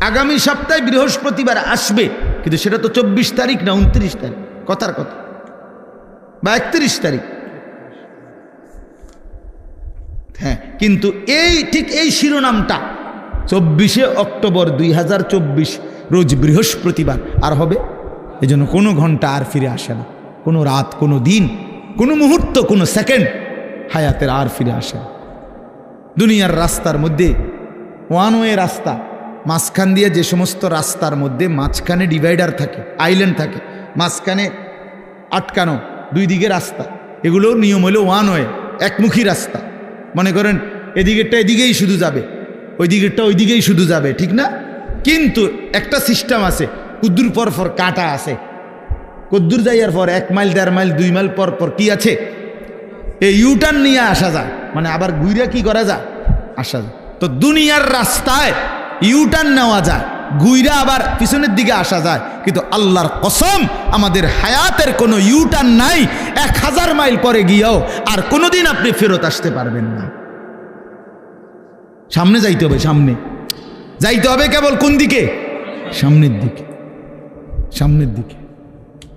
S1: আগামী সপ্তাহে বৃহস্পতিবার আসবে, কিন্তু সেটা তো 24 তারিখ না 29 তারিখ, কথার কথা, বা 31 তারিখ। হ্যাঁ, কিন্তু ঠিক এই শিরোনামটা 24শে অক্টোবর 2024 রোজ বৃহস্পতিবার আর হবে? এই জন্য কোনো ঘন্টা আর ফিরে আসে না, কোনো রাত, কোনো দিন, কোনো মুহূর্ত, কোনো সেকেন্ড হায়াতের আর ফিরে আসে না। দুনিয়ার রাস্তার মধ্যে ওয়ান ওয়ে রাস্তা, মাঝখান দিয়ে যে সমস্ত রাস্তার মধ্যে মাঝখানে ডিভাইডার থাকে, আইল্যান্ড থাকে, মাঝখানে আটকানো, দুই দিকে রাস্তা, এগুলো নিয়ম হলো ওয়ান ওয়ে, একমুখী রাস্তা। মনে করেন এদিকেরটা এদিকেই শুধু যাবে, ওই দিকেরটা ওই দিকেই শুধু যাবে, ঠিক না? কিন্তু একটা সিস্টেম আছে, কুদ্দুর পর পর কাটা আছে, কুদ্দুর যাইয়ার পর 1 মাইল 1.5 মাইল 2 মাইল পর পর কি আছে, এই ইউটার্ন নিয়ে আসা যায়, মানে আবার ঘুরে কি করা যায়, আসা যায়। তো দুনিয়ার রাস্তায় ইউটার্ন নেওয়া যায়, ঘুইরা আবার পিছনের দিকে আসা যায়, কিন্তু আল্লাহর কসম আমাদের হায়াতের কোনো ইউটার্ন নাই। 1000 মাইল পরে গিয়েও আর কোনোদিন আপনি ফেরত আসতে পারবেন না। সামনে যাইতে হবে, সামনে যাইতে হবে, কেবল কোন দিকে, সামনের দিকে, সামনের দিকে।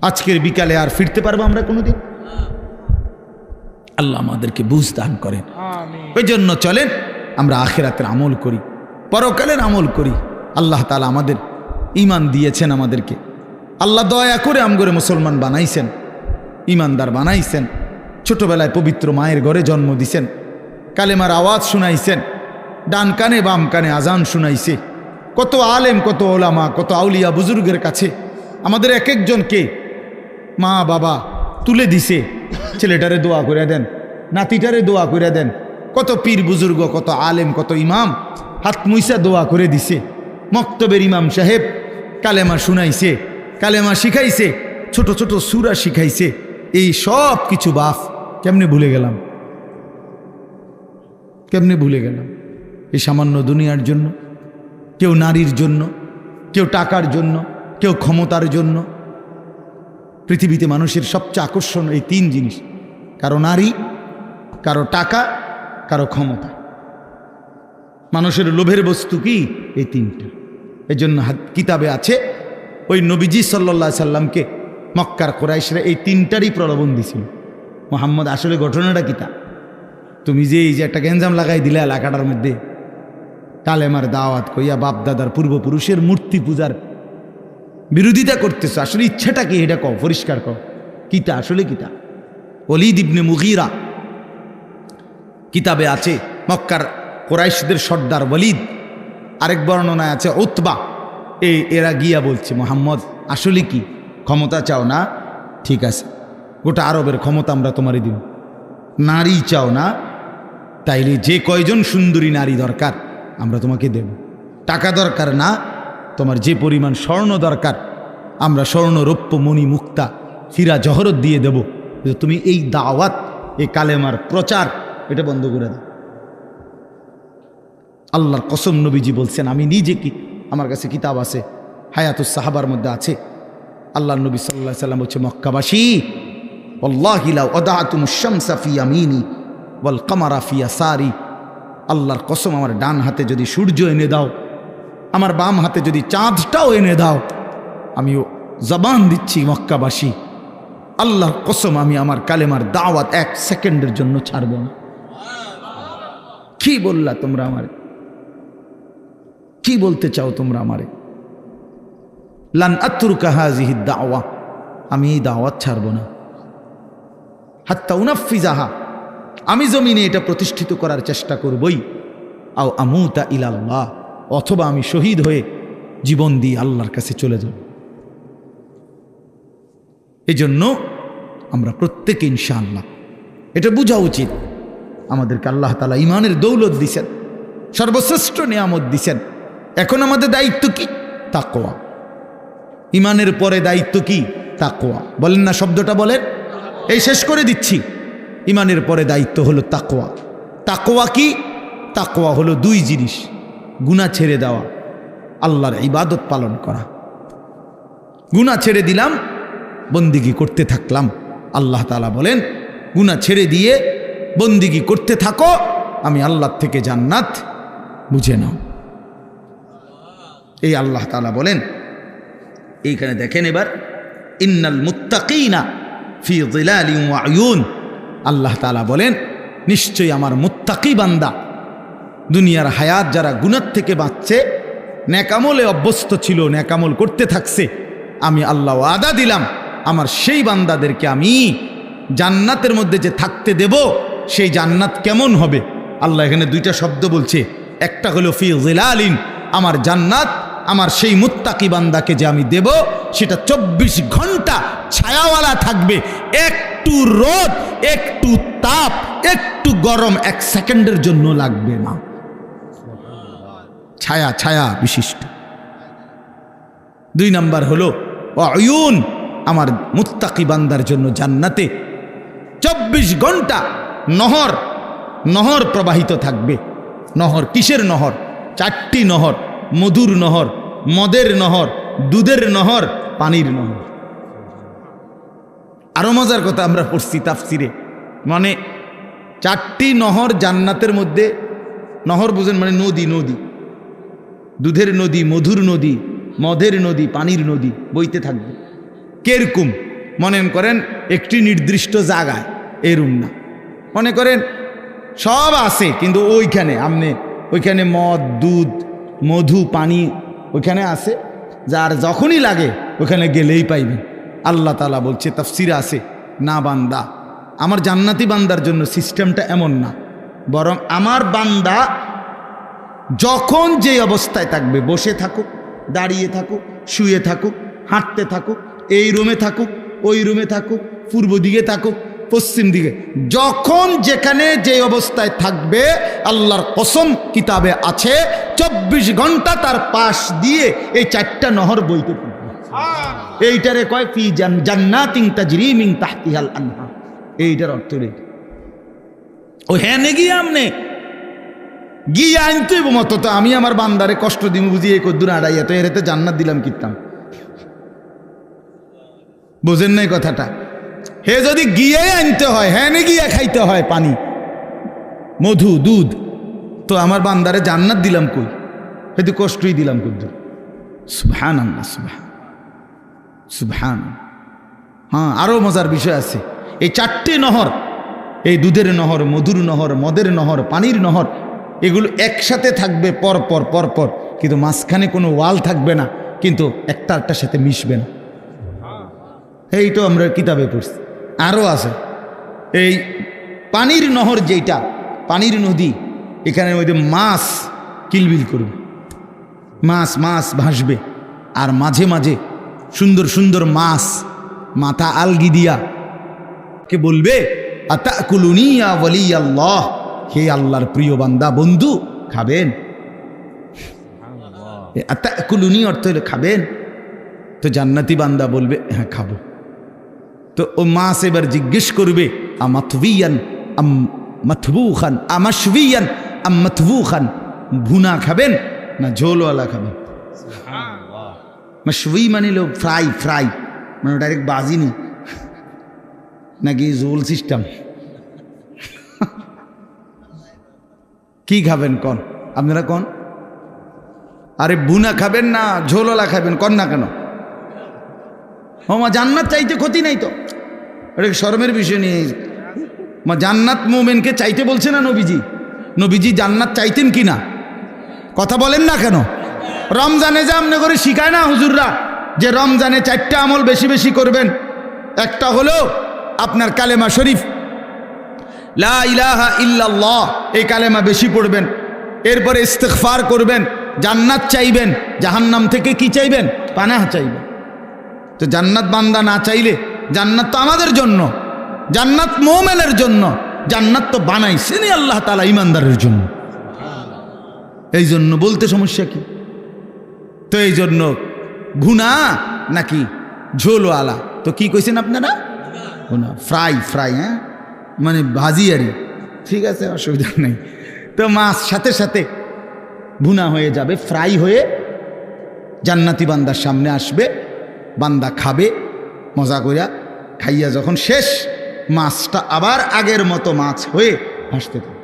S1: আজকের বিকালে আর ফিরতে পারবো আমরা কোনোদিন? আল্লাহ আমাদেরকে বুঝ দান করেন। ওই জন্য চলেন আমরা আখিরাতের আমল করি, পরকালের আমল করি। আল্লাহ তাআলা আমাদের ঈমান দিয়েছেন, আমাদেরকে আল্লাহ দয়া করে আমগরে মুসলমান বানাইছেন, ঈমানদার বানাইছেন। ছোটবেলায় পবিত্র মায়ের ঘরে জন্ম দিছেন, কালেমার আওয়াজ শুনাইছেন, ডান কানে বাম কানে আজান শুনাইছে। কত আলেম, কত ওলামা, কত আউলিয়া বুজুর্গের কাছে আমাদের এক একজনকে মা বাবা তুলে দিছে, ছেলেটারে দোয়া করে দেন, নাতিটারে দোয়া করে দেন। কত পীর বুজুর্গ, কত আলেম, কত ইমাম হাত মুইসা দোয়া করে দিছে। মক্তবের ইমাম সাহেব কালেমা শুনাইছে, কালেমা শিখাইছে, ছোট ছোট সূরা শিখাইছে। এই সব কিছু বাপ কেমনে ভুলে গেলাম, কেমনে ভুলে গেলাম? এই সামান্য দুনিয়ার জন্য, কেউ নারীর জন্য, কেউ টাকার জন্য, কেউ ক্ষমতার জন্য। পৃথিবীতে মানুষের সবচেয়ে আকর্ষণ এই 3 জিনিস, কারো নারী, কারো টাকা, কারো ক্ষমতা। মানুষের লোভের বস্তু কি? এই 3টা। এই জন্য কিতাবে আছে ওই নবীজি সাল্লাল্লাহু আলাইহি সাল্লামকে মক্কার কুরাইশরা এই 3টারই প্রলোভন দিছিল। মুহাম্মদ আসলে ঘটনাটা কিতা? তুমি যে এই যে একটা গেঞ্জাম লাগাই দিলে এলাকাটার মধ্যে, কালেমার দাওয়াত কইয়া বাপ দাদার পূর্বপুরুষের মূর্তি পূজার বিরোধিতা করতেছ, আসলে ইচ্ছাটা কি এটা কও, পরিষ্কার কও, কিতা আসলে কিতা? ওলীদ ইবনে মুগীরা কিতাবে আছে, মক্কার কুরাইশদের সর্দার ওলীদ, আরেক বর্ণনায় আছে উতবা, এরা গিয়া বলছে মুহাম্মদ আসলে কি ক্ষমতা চাও না? ঠিক আছে, গোটা আরবের ক্ষমতা আমরা তোমারই দিব। নারী চাও না? তাইলে যে কয়জন সুন্দরী নারী দরকার আমরা তোমাকে দেব। টাকা দরকার না? তোমার যে পরিমাণ স্বর্ণ দরকার আমরা স্বর্ণ, রৌপ্য, মণি, মুক্তা, হীরা, জহরত দিয়ে দেব। তুমি এই দাওয়াত, এই কালেমার প্রচার এটা বন্ধ করে দাও। আল্লাহর কসম নবীজি বলছেন, আমি নিজে কি, আমার কাছে কিতাব আছে, হায়াতুস সাহাবার মধ্যে আছে। আল্লাহর নবী সাল্লাল্লাহু আলাইহি সাল্লাম হচ্ছে, মক্কাবাসী ওয়াল্লাহি লাউ আদাতুমুশ শামসা ফি ইয়ামিনি ওয়াল কামারা ফি ইয়াসারি, আল্লাহর কসম আমার ডান হাতে যদি সূর্য এনে দাও, আমার বাম হাতে যদি চাঁদটাও এনে দাও, আমিও জবান দিচ্ছি মক্কাবাসী, আল্লাহর কসম আমি আমার কালেমার দাওয়াত 1 সেকেন্ডের জন্য ছাড়ব না। কি বললা তোমরা আমারে? কি বলতে চাও তোমরা আমারে? লান আতরুকা হাযিহি দাওয়া, আমি এই দাওয়াত ছাড়ব না। হাত্তা উনাফিজাহা, আমি জমিনে এটা প্রতিষ্ঠিত করার চেষ্টা করবই। আও আমুতা ইলাল্লাহ, অথবা আমি শহীদ হয়ে জীবন দিয়ে আল্লাহর কাছে চলে যাব। এই জন্য আমরা প্রত্যেকে ইনশাআল্লাহ এটা বোঝা উচিত, আমাদেরকে আল্লাহ তাআলা ঈমানের দৌলত দিছেন, সর্বশ্রেষ্ঠ নিয়ামত দিছেন। এখন আমাদের দায়িত্ব কি? তাকওয়া। ঈমানের পরে দায়িত্ব কি? তাকওয়া। বলেন না শব্দটা বলেন, এই শেষ করে দিচ্ছি। ঈমানের পরে দায়িত্ব হলো তাকওয়া। তাকওয়া কি? তাকওয়া হলো 2 জিনিস, গুনাহ ছেড়ে দেওয়া, আল্লাহর ইবাদত পালন করা। গুনাহ ছেড়ে দিলাম, বন্দিগি করতে থাকলাম। আল্লাহ তাআলা বলেন, গুনাহ ছেড়ে দিয়ে বন্দিগি করতে থাকো, আমি আল্লাহ থেকে জান্নাত বুঝে নাও। এই আল্লাহ তাআলা বলেন, এইখানে দেখেন এবার, ইন্নাল মুত্তাকিনা ফি যিলালিন ওয়া আয়ুন, আল্লাহ তাআলা বলেন নিশ্চয়ই আমার মুত্তাকি বান্দা, দুনিয়ার হায়াত যারা গুনাহ থেকে বাঁচছে, নেকামলে অভ্যস্ত ছিল, নেকামল করতে থাকছে, আমি আল্লাহ ওয়াদা দিলাম আমার সেই বান্দাদেরকে আমি জান্নাতের মধ্যে যে থাকতে দেব, সেই জান্নাত কেমন হবে? আল্লাহ এখানে 2টা শব্দ বলছে, একটা হলো ফি যিলালিন, আমার জান্নাত আমার সেই মুত্তাকি বান্দাকে যে আমি দেব সেটা 24 ঘন্টা ছায়াওয়ালা থাকবে, একটু রোদ, একটু তাপ, একটু গরম 1 সেকেন্ডের জন্য লাগবে না। ছায়া, ছায়া বিশিষ্ট। 2 নাম্বার হলো অয়ুন, আমার মুত্তাকি বান্দার জন্য জান্নাতে 24 ঘন্টা নহর নহর প্রবাহিত থাকবে। নহর কিসের নহর? 4টি নহর, মধুর নহর, মদের নহর, দুধের নহর, পানির নহর। আরো মজার কথা আমরা পড়ছি তাফসিরে, মানে 4টি নহর জান্নাতের মধ্যে। নহর বুঝেন মানে নদী, নদী, দুধের নদী, মধুর নদী, মদের নদী, পানির নদী বইতে থাকবে। কেরকম মনে করেন একটি নির্দিষ্ট জায়গায়, এরম না, মনে করেন সব আছে কিন্তু ওইখানে আমনে ওইখানে মদ, দুধ, মধু, পানি ওইখানে আছে, যার যখনই লাগে ওখানে গেলেই পাইবে। আল্লাহ তাআলা বলছে, তাফসিরে আছে, না বান্দা, আমার জান্নাতি বান্দার জন্য সিস্টেমটা এমন না, বরং আমার বান্দা যখন যে অবস্থায় থাকবে, বসে থাকুক, দাঁড়িয়ে থাকুক, শুয়ে থাকুক, হাঁটতে থাকুক, এই রুমে থাকুক, ওই রুমে থাকুক, পূর্ব দিকে থাকুক, পশ্চিম দিকে, যখন যেখানে যে অবস্থায় থাকবে, আল্লাহর কসম কিতাবে আছে 24 ঘন্টা তার পাশ দিয়ে এই 4টা নহর বইতে থাকবে। এইটারে কয় ফি জান্নাতিন তাজরি মিন তাহতিহাল আনহার। এইটার অর্থ রে ও হ্যাঁ গিয়ে আমনে গিয়ে আনতে মতো তো আমি আমার বান্দারে কষ্ট দিব বুঝি, এই কদ্দুর আড়াইয়া তো এরেতে জান্নাত দিলাম কিতাম। বোঝেন নাই কথাটা? হে যদি গিয়ে আনতে হয়, হ্যাঁ গিয়ে খাইতে হয় পানি, মধু, দুধ, তো আমার বান্দারে জান্নাত দিলাম কই? হেতু কষ্টই দিলাম কদ্দুর। সুবহানাল্লাহ, সুবহান। হ্যাঁ, আরো মজার বিষয় আছে। এই 4টি নহর, এই দুধের নহর, মধুর নহর, মদের নহর, পানির নহর, এগুলো একসাথে থাকবে পর পর পর পর, কিন্তু মাঝখানে কোনো ওয়াল থাকবে না, কিন্তু একটা একটার সাথে মিশবে না। এই তো আমরা কিতাবে পড়ছি। আরও আছে এই পানির নহর, যেটা পানির নদী, এখানে মধ্যে মাছ কিলবিল করবে, মাছ মাছ ভাসবে, আর মাঝে মাঝে সুন্দর সুন্দর মাছ মাথা আলগি দিয়া কে বলবে, আতাকুলুনি ইয়া ওয়ালিয়াল্লাহ, হে আল্লাহর প্রিয় বান্দা, বন্ধু খাবেন? আতাকুলুনি অর্থ হলো খাবেন। তো জান্নাতি বান্দা বলবে হ্যাঁ খাবো। তো ও মাছ এবার জিজ্ঞেস করবে, আমাতবিয়ান আম মাতবুখান, আমাশবিয়ান আম মাতবুখান, ভুনা খাবেন না ঝোলওয়ালা খাবেন? মাশবি মানে লো ফ্রাই, ফ্রাই মানে ডাইরেক্ট বাজিনি, নাকি ঝোল সিস্টেম? কি খাবেন কন আপনারা কন? আরে ভুনা খাবেন না ঝোলওয়ালা খাবেন কন না কেন? মা জান্নাত চাইতে ক্ষতি নাই তো, এটা শরমের বিষয় নিয়ে। মা জান্নাত মোমেনকে চাইতে বলছে না নবীজি? নবীজি জান্নাত চাইতেন কি না? কথা বলেন না কেন? রমজানে যে আমনে করে শিখায় না হুজুররা, যে রমজানে 4টা আমল বেশি বেশি করবেন। একটা হলো আপনার কালেমা শরীফ, লা ইলাহা ইল্লাল্লাহ, এই কালেমা বেশি পড়বেন। এরপরে ইস্তিগফার করবেন, জান্নাত চাইবেন, জাহান্নাম থেকে কি চাইবেন? পানাহ চাইবেন। তো জান্নাত বান্দা না চাইলে, জান্নাত তো আমাদের জন্য, জান্নাত মুমিনের জন্য, জান্নাত তো বানাইছেনই আল্লাহ তাআলা ইমানদারের জন্য। এই জন্য বলতে সমস্যা কি? তো এই জন্য ভুনা নাকি ঝোলওয়ালা? তো কি কইছেন আপনারা? ভুনা, ফ্রাই, ফ্রাই, হ্যাঁ মানে ভাজি আরই, ঠিক আছে, অসুবিধা নেই। তো মাছ সাথে সাথে ভুনা হয়ে যাবে, ফ্রাই হয়ে জান্নাতি বান্দার সামনে আসবে, বান্দা খাবে মজা কইরা, খাইয়া যখন শেষ, মাছটা আবার আগের মতো মাছ হয়ে ভাসতে থাকে।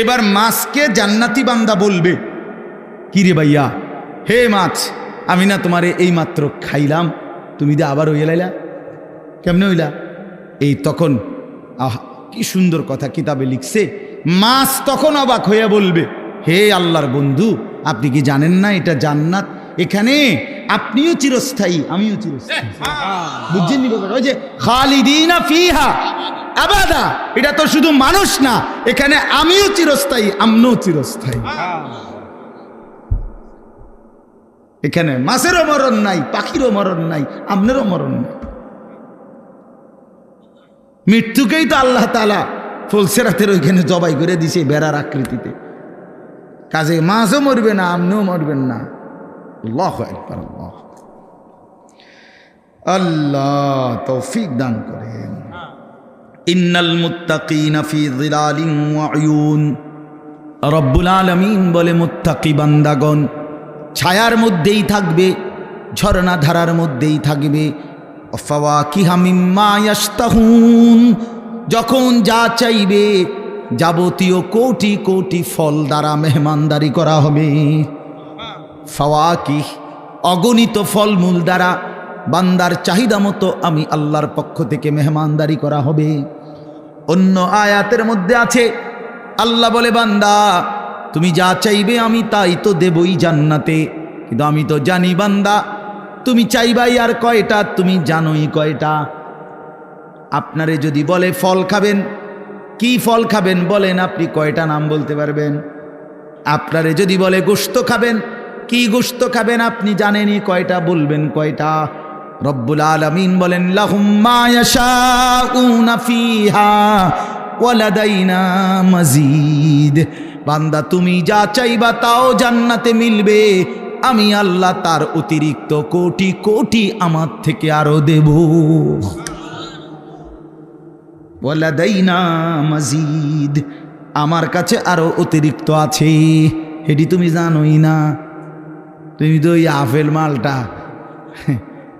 S1: এবার মাছকে জান্নাতি বান্দা বলবে, কি রে ভাইয়া, হে মাছ, আমি না তোমারে এই মাত্র খাইলাম, তুমি দে আবার হইয়া লাইলা, কেমনে হইলা? এই তখন কি সুন্দর কথা কিতাবে লিখছে, মাছ তখন অবাক হইয়া বলবে, হে আল্লাহর বন্ধু, আপনি কি জানেন না এটা জান্নাত? এখানে আপনিও চিরস্থায়ী, আমিও চিরস্থায়ী। বুঝছেন নি? ওই যে খালিদিনা ফিহা আবাদা, এটা তো শুধু মানুষ না, এখানে আমিও চিরস্থায়ী, আমনও চিরস্থায়ী। এখানে মাছেরও মরণ নাই, পাখিরও মরণ নাই, আমনেরও মরণ নাই। মৃত্যুকেই তো আল্লাহ তাআলা ফুলসেরাতের ওইখানে জবাই করে দিছে বেড়ার আকৃতিতে। কাজে মাছও মরবে না, আমনেও মরবেন না, আল্লাহু আকবার। আল্লাহ আল্লাহ তৌফিক দান করেন। ইন্নাল মুত্তাকিনা ফি যিলালিন ওয়া উয়ুন, রব্বুল আলামিন বলে মুত্তাকি বান্দাগণ ছায়ার মধ্যেই থাকবে, ঝর্ণা ধারার মধ্যেই থাকবে। ফাওয়াকিহা মিম্মা ইয়াশতাহুন, যখন যা চাইবে যাবতীয় কোটি কোটি ফল দ্বারা মেহমানদারি করা হবে। ফাওয়াকিহ অগণিত ফলমূল দ্বারা বান্দার চাহিদা মতো আমি আল্লাহর পক্ষ থেকে মেহমানদারি করা হবে। অন্য আয়াতের মধ্যে আছে আল্লাহ বলে, বান্দা তুমি যা চাইবে আমি তাই তো দেবই জান্নাতে, কিন্তু আমি তো জানি বান্দা তুমি চাইবাই আর কয়টা, তুমি জানোই কয়টা। আপনারে যদি বলে ফল খাবেন, কি ফল খাবেন বলেন, আপনি কয়টা নাম বলতে পারবেন? আপনারে যদি বলে গোশত খাবেন, কি গোশত খাবেন আপনি জানেনই কয়টা, বলবেন কয়টা? রব্বুল আলামিন বলেন লাহুম মা ইয়াশাউনা ফিহা ওয়া লাদাইনা মাজিদ। বান্দা তুমি যা চাইবা তাও জান্নাতে মিলবে, আমি আল্লাহ তার অতিরিক্ত কোটি কোটি আমার থেকে আরো দেব। ওয়া লাদাইনা মাজিদ, আমার কাছে আরো অতিরিক্ত আছে, এটি তুমি জানোই না। তুমি তো ওই আপেল মালটা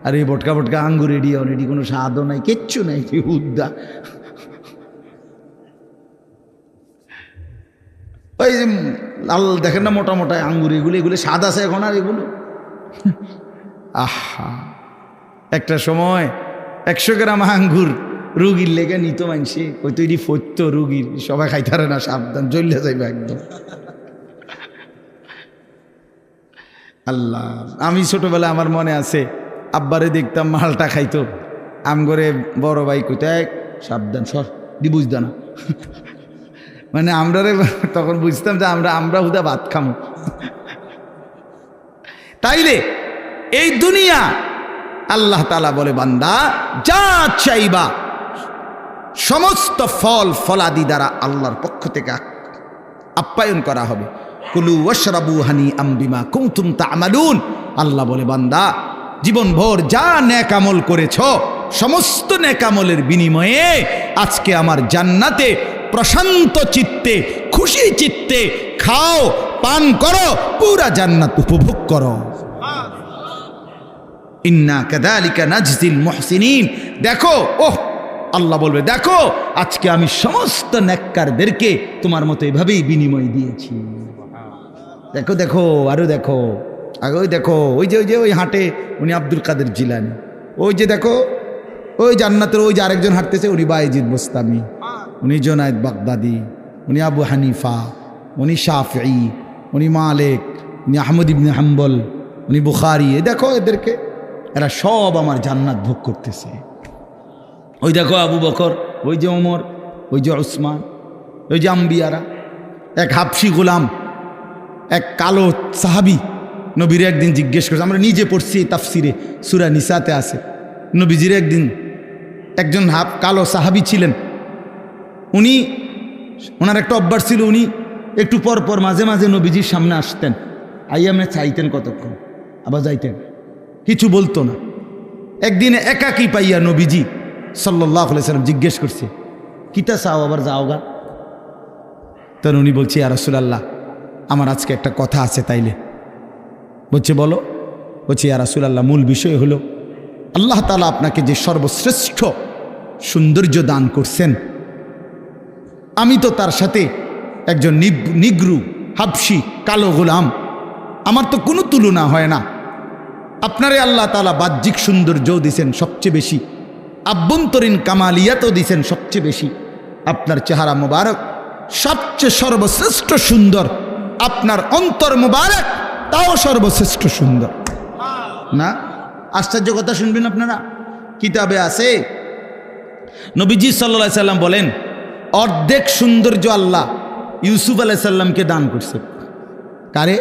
S1: আর এই বটকা বটকা আঙ্গুর এডি এটি কোনো স্বাদও নাই, কিচ্ছু নাই, উদ্দা। ওই লাল দেখেন না মোটা মোটা আঙ্গুর, এগুলো স্বাদ আছে এখন আর এগুলো। আহা, একটা সময় 100 গ্রাম আঙ্গুর রুগীর লেগে নিত মানসে, ওই তো এটি ফত্য রুগীর, সবাই খাইতারে না, সাবধান জ্বললে যাইবে একদম। আল্লাহ, আমি ছোটবেলায় আমার মনে আছে আব্বারে দেখতাম মালটা খাইতো, আম করে বড় ভাই কইতে সাবধান সর দি বুঝতো না। মানে আমরা তখন বুঝতাম যে আমরা হুদা ভাত খামো। তাইলে এই দুনিয়া আল্লাহ তাআলা বলে বান্দা যা চাইবা সমস্ত ফল ফলাদি দ্বারা আল্লাহর পক্ষ থেকে আপ্যায়ন করা হবে। কুলু ওয়াশরাবু হানিআম বিমা কুনতুম তা'মালুন, আল্লাহ বলে বান্দা জীবনভর যা নেক আমল করেছ সমস্ত নেক আমলের বিনিময়ে আজকে আমার জান্নাতে প্রশান্ত চিত্তে খুশি চিত্তে খাও, পান করো, পুরা জান্নাত উপভোগ করো। ইন্না কাযালিকা নাজজিল মুহসিনিন, দেখো, ওহ আল্লাহ বলবে দেখো আজকে আমি সমস্ত নেককারদেরকে তোমার মতো এভাবেই বিনিময় দিয়েছি। দেখো দেখো আরো দেখো, আগে ওই দেখো ওই যে ওই হাটে উনি আব্দুল কাদের জিলানী, ওই যে দেখো ওই জান্নাতের ওই যে আরেকজন হাঁটতেছে উনি বায়েজিদ বোস্তামি, উনি জুনায়েদ বাগদাদি, উনি আবু হানিফা, উনি শাফিঈ, উনি মালিক, উনি আহমদ ইবনে হাম্বল, উনি বুখারী। দেখো এদেরকে, এরা সব আমার জান্নাত ভোগ করতেছে। ওই দেখো আবু বকর, ওই যে ওমর, ওই যে উসমান, ওই যে আম্বিয়ারা। এক হাবশি গোলাম, এক কালো সাহাবি নবীর একদিন জিজ্ঞেস করছে, আমরা নিজে পড়ছি তাফসিরে সূরা নিসাতে আছে, নবীজির একদিন একজন কালো সাহাবি ছিলেন, উনি ওনার একটা অভ্যাস ছিল, উনি একটু পর পর মাঝে মাঝে নবীজির সামনে আসতেন, আইয়ামে চাইতেন কতক্ষণ, আবার যাইতেন, কিছু বলতো না। একদিন একাকী পাইয়া নবীজি সাল্লাল্লাহু আলাইহি সাল্লাম জিজ্ঞেস করছে, কিতা চাও আবার যাওগা? তখন উনি বলছে, ইয়া রাসূলুল্লাহ আমার আজকে একটা কথা আছে। তাইলে বলছে বলো। বলছে, ইয়া রাসূলুল্লাহ মূল বিষয় হলো আল্লাহ তাআলা আপনাকে যে সর্বশ্রেষ্ঠ সৌন্দর্য দান করছেন, আমি তো তার সাথে একজন নিগ্রু হাবশি কালো গোলাম, আমার তো কোনো তুলনা হয় না। আপনারে আল্লাহ তাআলা বাহ্যিক সৌন্দর্য দিয়েছেন সবচেয়ে বেশি, আভ্যন্তরীণ কামালিয়াতও দিয়েছেন সবচেয়ে বেশি। আপনার চেহারা মুবারক সবচেয়ে সর্বশ্রেষ্ঠ সুন্দর, আপনার অন্তর মুবারক তাও সর্বশ্রেষ্ঠ সুন্দর। না আশ্চর্য কথা শুনবেন আপনারা, কিতাবে আছে নবীজি সাল্লাল্লাহু আলাইহি সাল্লাম বলেন অর্ধেক সৌন্দর্য আল্লাহ ইউসুফ আলাইহিস সালামকে দান করছে। কারে?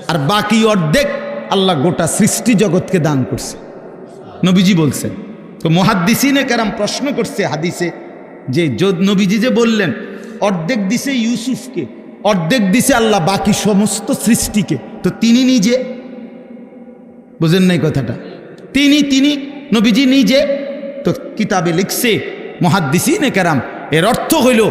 S1: আর বাকি অর্ধেক আল্লাহ গোটা সৃষ্টি জগৎকে দান করছে, নবীজি বলছেন। তো মুহাদ্দিসিনে কেরাম প্রশ্ন করছে হাদিসে যে নবীজি যে বললেন অর্ধেক দিছে ইউসুফকে, অর্ধেক দিছে আল্লাহ বাকি সমস্ত সৃষ্টিকে, তো তিনি নিজে বুঝেন নাই কথাটা? তিনি নবীজি নিজে তো কিতাবে লিখছে মুহাদ্দিসিনে কেরাম, এর অর্থ হইল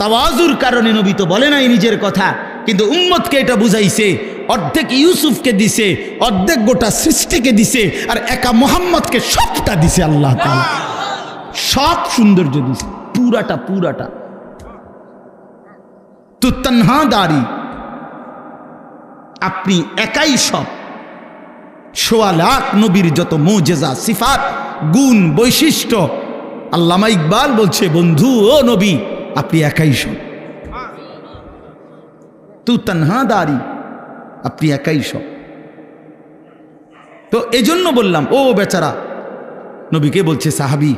S1: তাওয়াজুর কারণে নবী তো বলে নাই নিজের কথা, কিন্তু উম্মতকে এটা বুঝাইছে। অর্ধেক ইউসুফকে দিছে, অর্ধেক গোটা সৃষ্টিকে দিছে, আর একা মুহাম্মদকে সবটা দিছে আল্লাহ তাআলা, সব সৌন্দর্য দিছে, পুরাটা তো তানহাদারি, আপনি একাই সব। সোয়া লাখ নবীর যত মুজিজা, সিফাত, গুণ, বৈশিষ্ট্য, আল্লামা ইকবাল বলছে বন্ধু ও নবী আপনি একাই সব, তু তানহাদারি, আপনি একাই সব। তো এজন্য বললাম ও বেচারা নবীকে বলছে সাহাবী,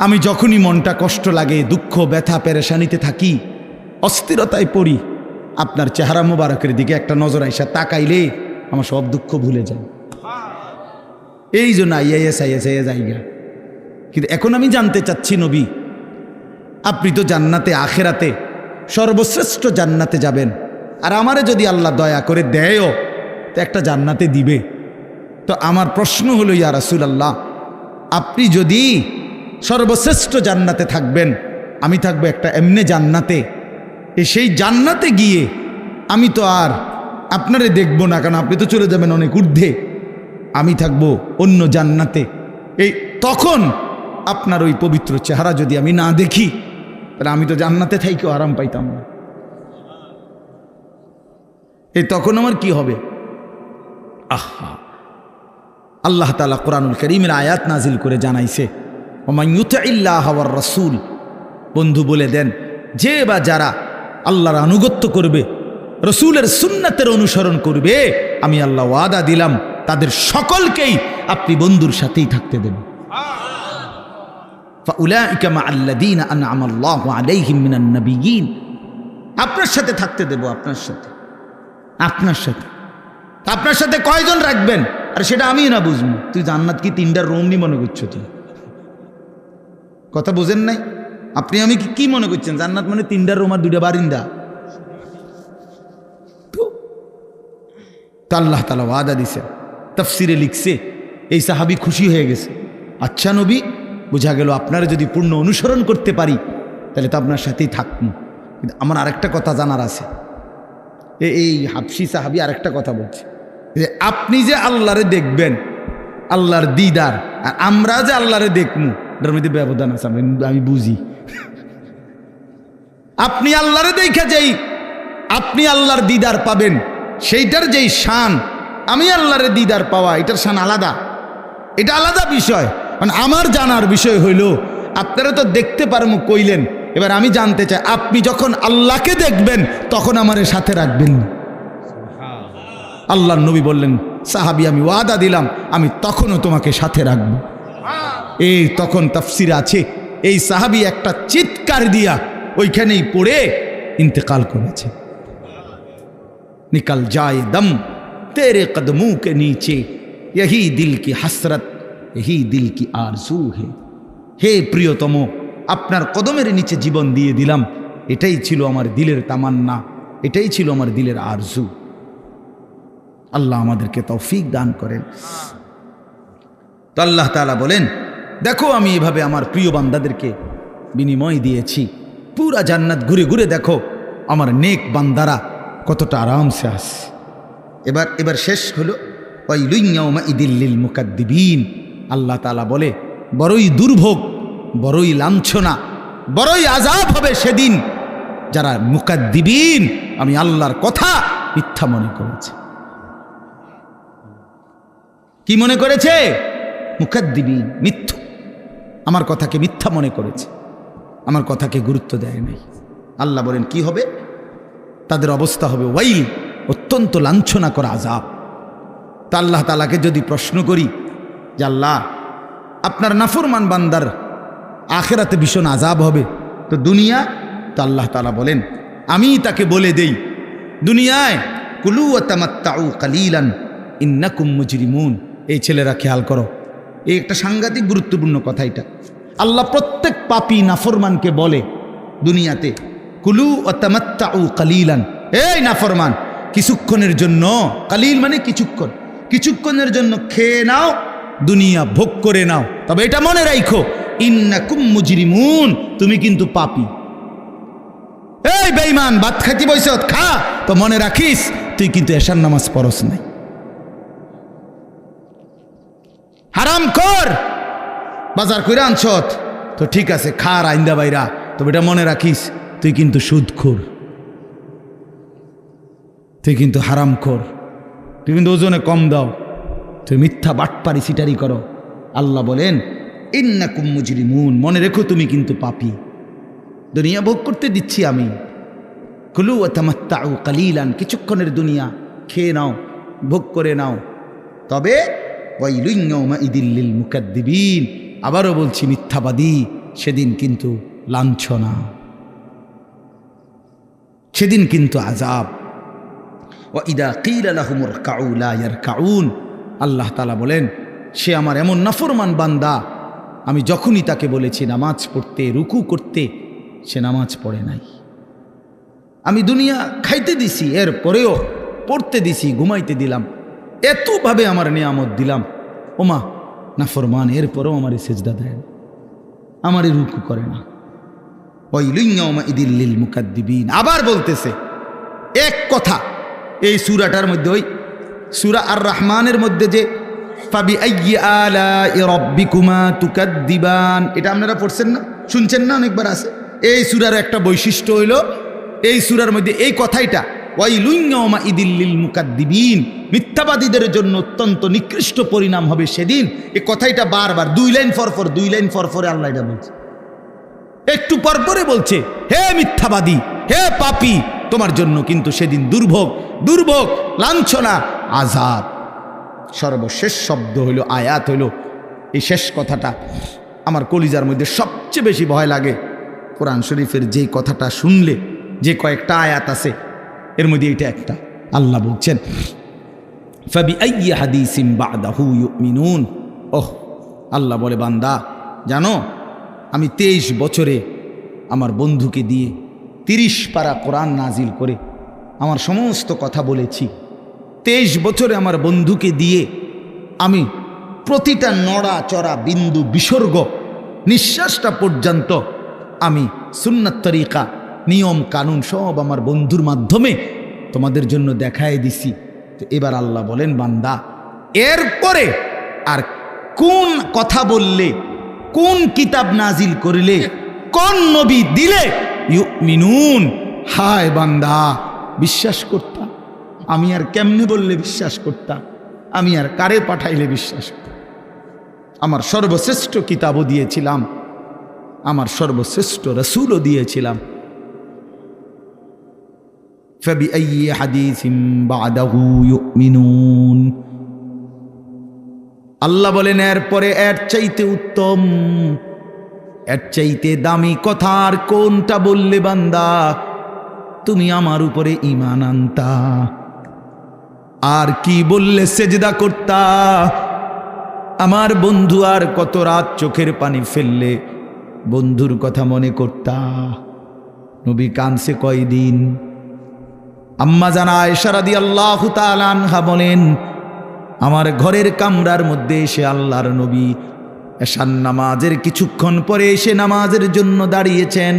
S1: আমি যখনই মনটা কষ্ট লাগে, দুঃখ ব্যথা পেরেশানিতে থাকি, অস্থিরতায় পড়ি, আপনার চেহারা মোবারকের দিকে একটা নজর আইসা তাকাইলে আমার সব দুঃখ ভুলে যায়। এই জন্য আইএস জায়গা। কিন্তু এখন আমি জানতে চাচ্ছি নবী, আপনি তো জান্নাতে আখেরাতে সর্বশ্রেষ্ঠ জান্নাতে যাবেন, আর আমারে যদি আল্লাহ দয়া করে দেয়ও তো একটা জান্নাতে দিবে। তো আমার প্রশ্ন হলো ইয়া রাসূলুল্লাহ, আপনি যদি সর্বশ্রেষ্ঠ জান্নাতে থাকবেন, আমি থাকবো একটা এমনি জান্নাতে, সেই জান্নাতে গিয়ে আমি তো আর আপনারে দেখব না, কারণ আপনি তো চলে যাবেন অনেক ঊর্ধ্বে, আমি থাকবো অন্য জান্নাতে। এই তখন আপনার ওই পবিত্র চেহারা যদি আমি না দেখি, তাহলে আমি তো জান্নাতে থাইকেও আরাম পাইতাম না। এই তখন আমার কি হবে? আহা, আল্লাহ তাআলা কোরআনুল কারীমের আয়াত নাজিল করে জানাইছে, ওমান ইউতিইল্লাহ ওয়ার রাসূল, বন্ধু বলে দেন যে বা যারা আল্লাহর আনুগত্য করবে, রসুলের সুন্নাতের অনুসরণ করবে, আমি আল্লাহ ওয়াদা দিলাম তাদের সকলকেই আপনি বন্ধুর সাথেই থাকতে দেবেন। ফাউলাইকা মাআল্লাযীনা আন'আমাল্লাহু আলাইহিম মিনান নাবিয়্যিন, আপনার সাথে থাকতে দেব, আপনার সাথে কয়জন রাখবেন? আর সেটা আমি না বুঝবো, তুই জান্নাত কি তিনটা রুম নি মনে করছো? তুই কথা বুঝেন নাই? আপনি আমি কি মনে করছেন জান্নাত মানে তিনটা রুম আর দুইটা বারিন্দা? তো আল্লাহ তাআলা ওয়াদা দিছে, তাফসিরে লিখছে, এই সাহাবী খুশি হয়ে গেছে। আচ্ছা নবী, বোঝা গেল আপনারা যদি পূর্ণ অনুসরণ করতে পারি তাহলে তো আপনার সাথেই থাকবো। কিন্তু আমার আরেকটা কথা জানার আছে। এই হাবশি সাহাবী আরেকটা কথা বলছে যে আপনি যে আল্লাহরে দেখবেন, আল্লাহর দিদার, আর আমরা যে আল্লাহরে দেখবো, এটার মধ্যে ব্যবধান আছে, আমি বুঝি। আপনি আল্লাহরে দেখে যেই আপনি আল্লাহর দিদার পাবেন, সেইটার যেই শান, আমি আল্লাহরে দিদার পাওয়া, এটার শান আলাদা, এটা আলাদা বিষয়। মানে আমার জানার বিষয় হইল, আপনারা তো দেখতে পারমু কইলেন, এবার আমি জানতে চাই আপনি যখন আল্লাহকে দেখবেন তখন আমার সাথে রাখবেন। আল্লাহর নবী বললেন, সাহাবী আমি ওয়াদা দিলাম আমি তখনও তোমাকে সাথে রাখব। এই তখন তাফসিরে আছে, এই সাহাবী একটা চিৎকার দিয়া ওইখানেই পড়ে ইন্তেকাল করেছে। निकल जाए दम तेरे कदमों के नीचे, यही दिल की हसरत, यही दिल की आरजू है। হে প্রিয়তম, আপনার কদমের নিচে জীবন দিয়ে দিলাম, এটাই ছিল আমার দিলের তামান্না, এটাই ছিল আমার দিলের আরজু। আল্লাহ আমাদেরকে তৌফিক দান করেন। তো আল্লাহ তাআলা বলেন, দেখো আমি এভাবে আমার প্রিয় বান্দাদেরকে বিনিময় দিয়েছি, পুরা জান্নাত ঘুরে ঘুরে দেখো আমার নেক বান্দারা কতটা আরামসে আসে। এবার শেষ হলো, ওয়াইলুন ইয়াউমাইযিল লিল মুকাদ্দিবিন। আল্লাহ তাআলা বলে, বড়ই দুর্ভোগ, বড়ই লাঞ্ছনা, বড়ই আযাব হবে সেদিন যারা মুকাদ্দিবিন, আমি আল্লাহর কথা মিথ্যা মনে করেছে। কি মনে করেছে? মুকাদ্দিবিন, মিথ্যু, আমার কথাকে মিথ্যা মনে করেছে, আমার কথাকে গুরুত্ব দেয় নাই। আল্লাহ বলেন কি হবে? তাদের অবস্থা হবে ওয়াইল, অত্যন্ত লাঞ্ছনা করা আযাব। তা আল্লাহ তাআলাকে যদি প্রশ্ন করি যে আল্লাহ আপনার নাফরমান বান্দার আখিরাতে ভীষণ আযাব হবে, তো দুনিয়া? তো আল্লাহ তাআলা বলেন, আমি তাকে বলে দেই দুনিয়ায় কুলু ওয়া তামাত্তাউ কালিলান ইন্নাকুম মুজরিমুন। এই ছেলেরা খেয়াল করো, এই একটা সাংঘাতিক গুরুত্বপূর্ণ কথা। এটা আল্লাহ প্রত্যেক পাপী নাফরমানকে বলে দুনিয়াতে, কুলু ওয়া তামাত্তাউ কালিলান, এই নাফরমান কিছুক্ষণের জন্য, কালিল মানে কিছুক্ষণ, কিছুক্ষণের জন্য খেয়ে নাও, দুনিয়া ভোগ করে নাও, তবে এটা মনে রাখো ইন্নাকুম মুজরিমুন, তুমি কিন্তু পাপী। এই বেঈমান, ভাত খাইতে বইছ, খা, তো মনে রাখিস তুই কিন্তু এশার নামাজ পড়স নাই। হারাম কর, বাজার কইরা আনছত, তো ঠিক আছে খা রাইন্দা বাইরা, তবে এটা মনে রাখিস তুই কিন্তু সুদখোর, তুই কিন্তু হারাম কর, তুই কিন্তু ওজনে কম দাও, তুই মিথ্যা বাটপারি সিটারি করো। আল্লাহ বলেন ইন্নাকুম মুজরিমুন, মনে রেখো তুমি কিন্তু পাপী। দুনিয়া ভোগ করতে দিচ্ছি আমি, কুলু ওয়া তামাত্তাউ কালিলান, কিছুক্ষণের দুনিয়া খেয়ে নাও, ভোগ করে নাও, তবে ওয়াইলুন ইয়াউমাইযিল লিল মুকাদ্দিবিন, আবারও বলছি মিথ্যাবাদী সেদিন কিন্তু লাঞ্ছনা, সেদিন কিন্তু আযাব। ওয়া ইদা কিলা লাহুম ইরকাউ লা ইয়ারকাউন, আল্লাহ তাআলা বলেন সে আমার এমন নাফরমান বান্দা, আমি যখনই তাকে বলেছি নামাজ পড়তে, রুকু করতে, সে নামাজ পড়ে নাই। আমি দুনিয়া খাইতে দিছি, এর পরেও পড়তে দিছি, ঘুমাইতে দিলাম, এতভাবে আমার নিয়ামত দিলাম, ওমা নাফরমান, এরপরেও আমারে সেজদা দেয়, আমারে রুকু করে না। ওয়াইলুন ইয়াউমাইযিল লিল মুকাদ্দিবিন, আবার বলতেছে এক কথা এই সূরাটার মধ্যে, ওই সূরা আর রহমানের মধ্যে যে ফাবিআইয়ি আলাই রাব্বিকুমা তুকাদ্দিবান, এটা আপনারা পড়ছেন না, শুনছেন না, অনেকবার আছে। এই সূরার একটা বৈশিষ্ট্য হইল এই সূরার মধ্যে এই কথাইটা, ওয়াইলুন ইয়াউমাইযিল লিল মুকাদ্দিবিন, মিথ্যাবাদীদের জন্য অত্যন্ত নিকৃষ্ট পরিণাম হবে সেদিন। এই কথাইটা বারবার 2 লাইন পর পরে আল্লাহ এটা বলছে, একটু পর পরে বলছে, হে মিথ্যাবাদী, হে পাপী, তোমার জন্য কিন্তু সেদিন দুর্ভোগ, দুর্ভোগ, লাঞ্ছনা, আযাব। সর্বশেষ শব্দ হইল, আয়াত হইল, এই শেষ কথাটা আমার কলিজার মধ্যে সবচেয়ে বেশি ভয় লাগে। কোরআন শরীফের যে কথাটা শুনলে, যে কয়েকটা আয়াত আছে এর মধ্যে এটা একটা। আল্লাহ বলছেন ফাবিআইয়ি হাদিসিন বা'দাহু ইউমিনুন, ওহ আল্লাহ বলে বান্দা জানো, আমি 23 বছরে আমার বন্ধুকে দিয়ে 30 পারা কোরআন নাজিল করে আমার সমস্ত কথা বলেছি। 23 বছরে আমার বন্ধুকে দিয়ে আমি প্রতিটা নড়া চড়া বিন্দু বিসর্গ, নিঃশ্বাসটা পর্যন্ত আমি সুন্নাত তরিকা, নিয়ম কানুন সব আমার বন্ধুর মাধ্যমে তোমাদের জন্য দেখায় দিছি। তো এবার আল্লাহ বলেন বান্দা, এরপরে আর কোন কথা বললে, কোন কিতাব নাজিল করিলে, কোন নবী দিলে ইউমিনুন, হায় বান্দা বিশ্বাস করতা, আমি আর কেমনে বললে বিশ্বাস করতা, আমি আর কারে পাঠাইলে বিশ্বাস করতাম। আমার সর্বশ্রেষ্ঠ কিতাবও দিয়েছিলাম, আমার সর্বশ্রেষ্ঠ রাসূলও দিয়েছিলাম। ফাবিআইয়ি হাদিসিন বা'দাহু ইউমিনুন, আল্লাহ বলেন এরপরে এর চাইতে উত্তম, এর চাইতে দামি কথা আর কোনটা বললে বান্দা তুমি আমার উপরে ঈমান আনতা, আর কি বললে সেজদা করতা, আমার বন্ধু আর কত রাত চোখের পানি ফেললে বন্ধুর কথা মনে করতা। নবী কানছে কয়দিন। আম্মা জান আয়েশা রাদিয়াল্লাহু তাআলা আনহা বলেন, আমার ঘরের কামরার মধ্যে এসে আল্লাহর নবী এশার নামাজের কিছুক্ষণ পরে এসে নামাজের জন্য দাঁড়িয়েছেন।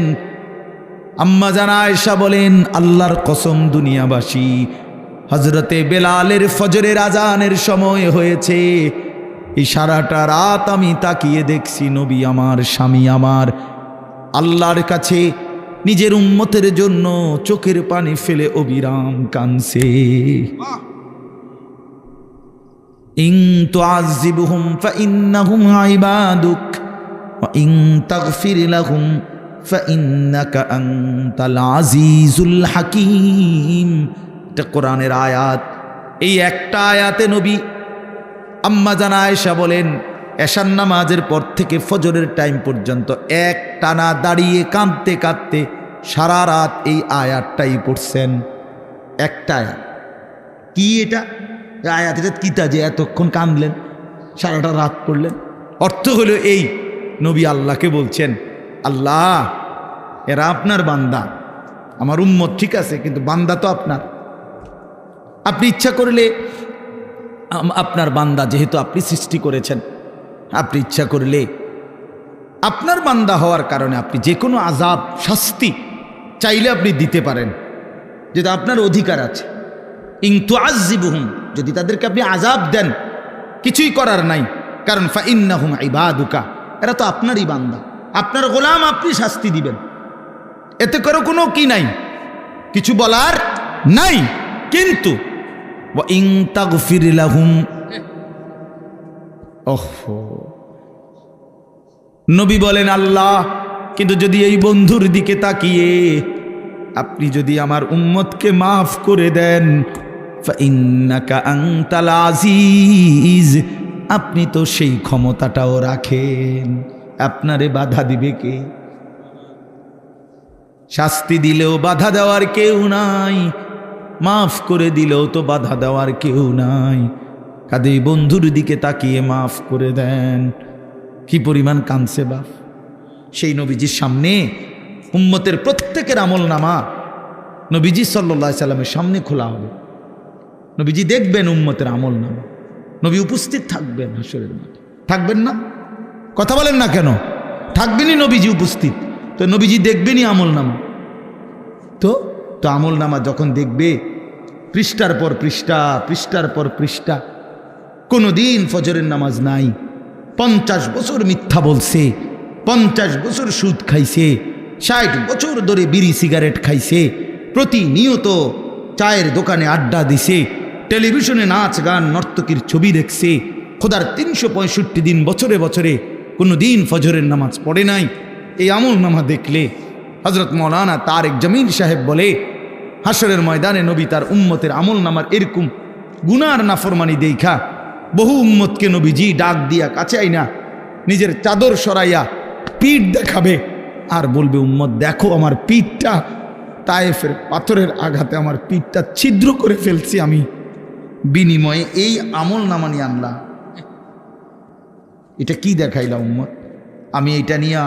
S1: আম্মা জান আয়েশা বলেন, আল্লাহর কসম দুনিয়াবাসী, হযরতে বেলালের ফজরের আজানের সময় হয়েছে, এই সারাটা রাত আমি তাকিয়ে দেখছি নবী আমার, স্বামী আমার আল্লাহর কাছে নিজের উম্মতের জন্য চোখের পানি ফেলে অবিরাম কাঁদছে। ইন তুআযিবহুম ফাইন্নাহুম ইবাদুক ওয়া ইন তাগফির লাহুম ফাইন্নাকা আনতাল আজিজুল হাকীম। এটা কোরআনের আয়াত। এই একটা আয়াতে নবী আম্মা জান আয়েশা বলেন, এশার নামাজের পর থেকে ফজরের টাইম পর্যন্ত এক টানা দাঁড়িয়ে কাঁদতে কাঁদতে সারা রাত এই আয়াতটাই পড়ছেন। একটা আয়াত। কি এটা আয়াত? এটা কিতা যে এতক্ষণ কাঁদলেন, সারাটা রাত পড়লেন? অর্থ হলো এই, নবী আল্লাহকে বলছেন, আল্লাহ এরা আপনার বান্দা, আমার উম্মত ঠিক আছে, কিন্তু বান্দা তো আপনার। আপনি ইচ্ছা করলে আপনার বান্দা যেহেতু আপনি সৃষ্টি করেছেন, আপনি ইচ্ছা করলে আপনার বান্দা হওয়ার কারণে আপনি যে কোনো আযাব শাস্তি চাইলে আপনি দিতে পারেন, যেটা আপনার অধিকার আছে। ইন তুআযিবুহুম, যদি তাদেরকে আপনি আযাব দেন কিছুই করার নাই, কারণ ফাইন্নাহুম ইবাদুকা, এরা তো আপনারই বান্দা, আপনার গোলাম, আপনি শাস্তি দিবেন, এতে করে কোনো কি নাই, কিছু বলার নাই। কিন্তু ওয়া ইন তাগফির লাহুম, ওহো, নবী বলেন আল্লাহ, কিন্তু যদি এই বন্ধুর দিকে তাকিয়ে আপনি যদি আমার উম্মতকে মাফ করে দেন, ফাইন্নাকা আনতাল আজিজ, আপনি তো সেই ক্ষমতাটাও রাখেন, আপনারে বাধা দিবে কে? শাস্তি দিলেও বাধা দেওয়ার কেউ নাই, মাফ করে দিলেও তো বাধা দেওয়ার কেউ নাই। কাজে বন্ধুর দিকে তাকিয়ে মাফ করে দেন। কি পরিমাণ কাঁদছে বাপ! সেই নবীজির সামনে উম্মতের প্রত্যেকের আমল নামা নবীজি সাল্লাল্লাহু আলাইহি সাল্লামের সামনে খোলা হবে, নবীজি দেখবেন উম্মতের আমল নামা, নবী উপস্থিত থাকবেন হাসরের মাঠে, থাকবেন না? কথা বলেন না কেন? থাকবেনই নবীজি উপস্থিত, তো নবীজি দেখবেনই আমল নামা। তো আমল নামা যখন দেখবে, পৃষ্ঠার পর পৃষ্ঠা, পৃষ্ঠার পর পৃষ্ঠা, কোনো দিন ফজরের নামাজ নাই, 50 বছর মিথ্যা বলছে, 50 বছর সুদ খাইছে, 60 বছর ধরে বিড়ি সিগারেট খাইছে, প্রতিনিয়ত চায়ের দোকানে আড্ডা দিছে, টেলিভিশনে নাচ গান নর্তকীর ছবি দেখছে, খোদার 365 দিন বছরে বছরে কোনো দিন ফজরের নামাজ পড়ে নাই। এই আমল নামা দেখলে হযরত মাওলানা তারেক জামিল সাহেব বলে, হাসরের ময়দানে নবী তার উম্মতের আমল নামার এরকম গুনার নাফরমানি দেখা বহু উম্মতকে নবীজি ডাক দিয়া কাছে আইনা নিজের চাদর সরাইয়া পিঠ দেখাবে আর বলবে, উম্মত দেখো আমার পিঠটা, তায়েফের পাথরের আঘাতে আমার পিঠটা ছিদ্র করে ফেলছি আমি, বিনিময়ে এই আমল নামা নিয়ে আনলাম। এটা কি দেখাইলা উম্মত? আমি এটা নিয়ে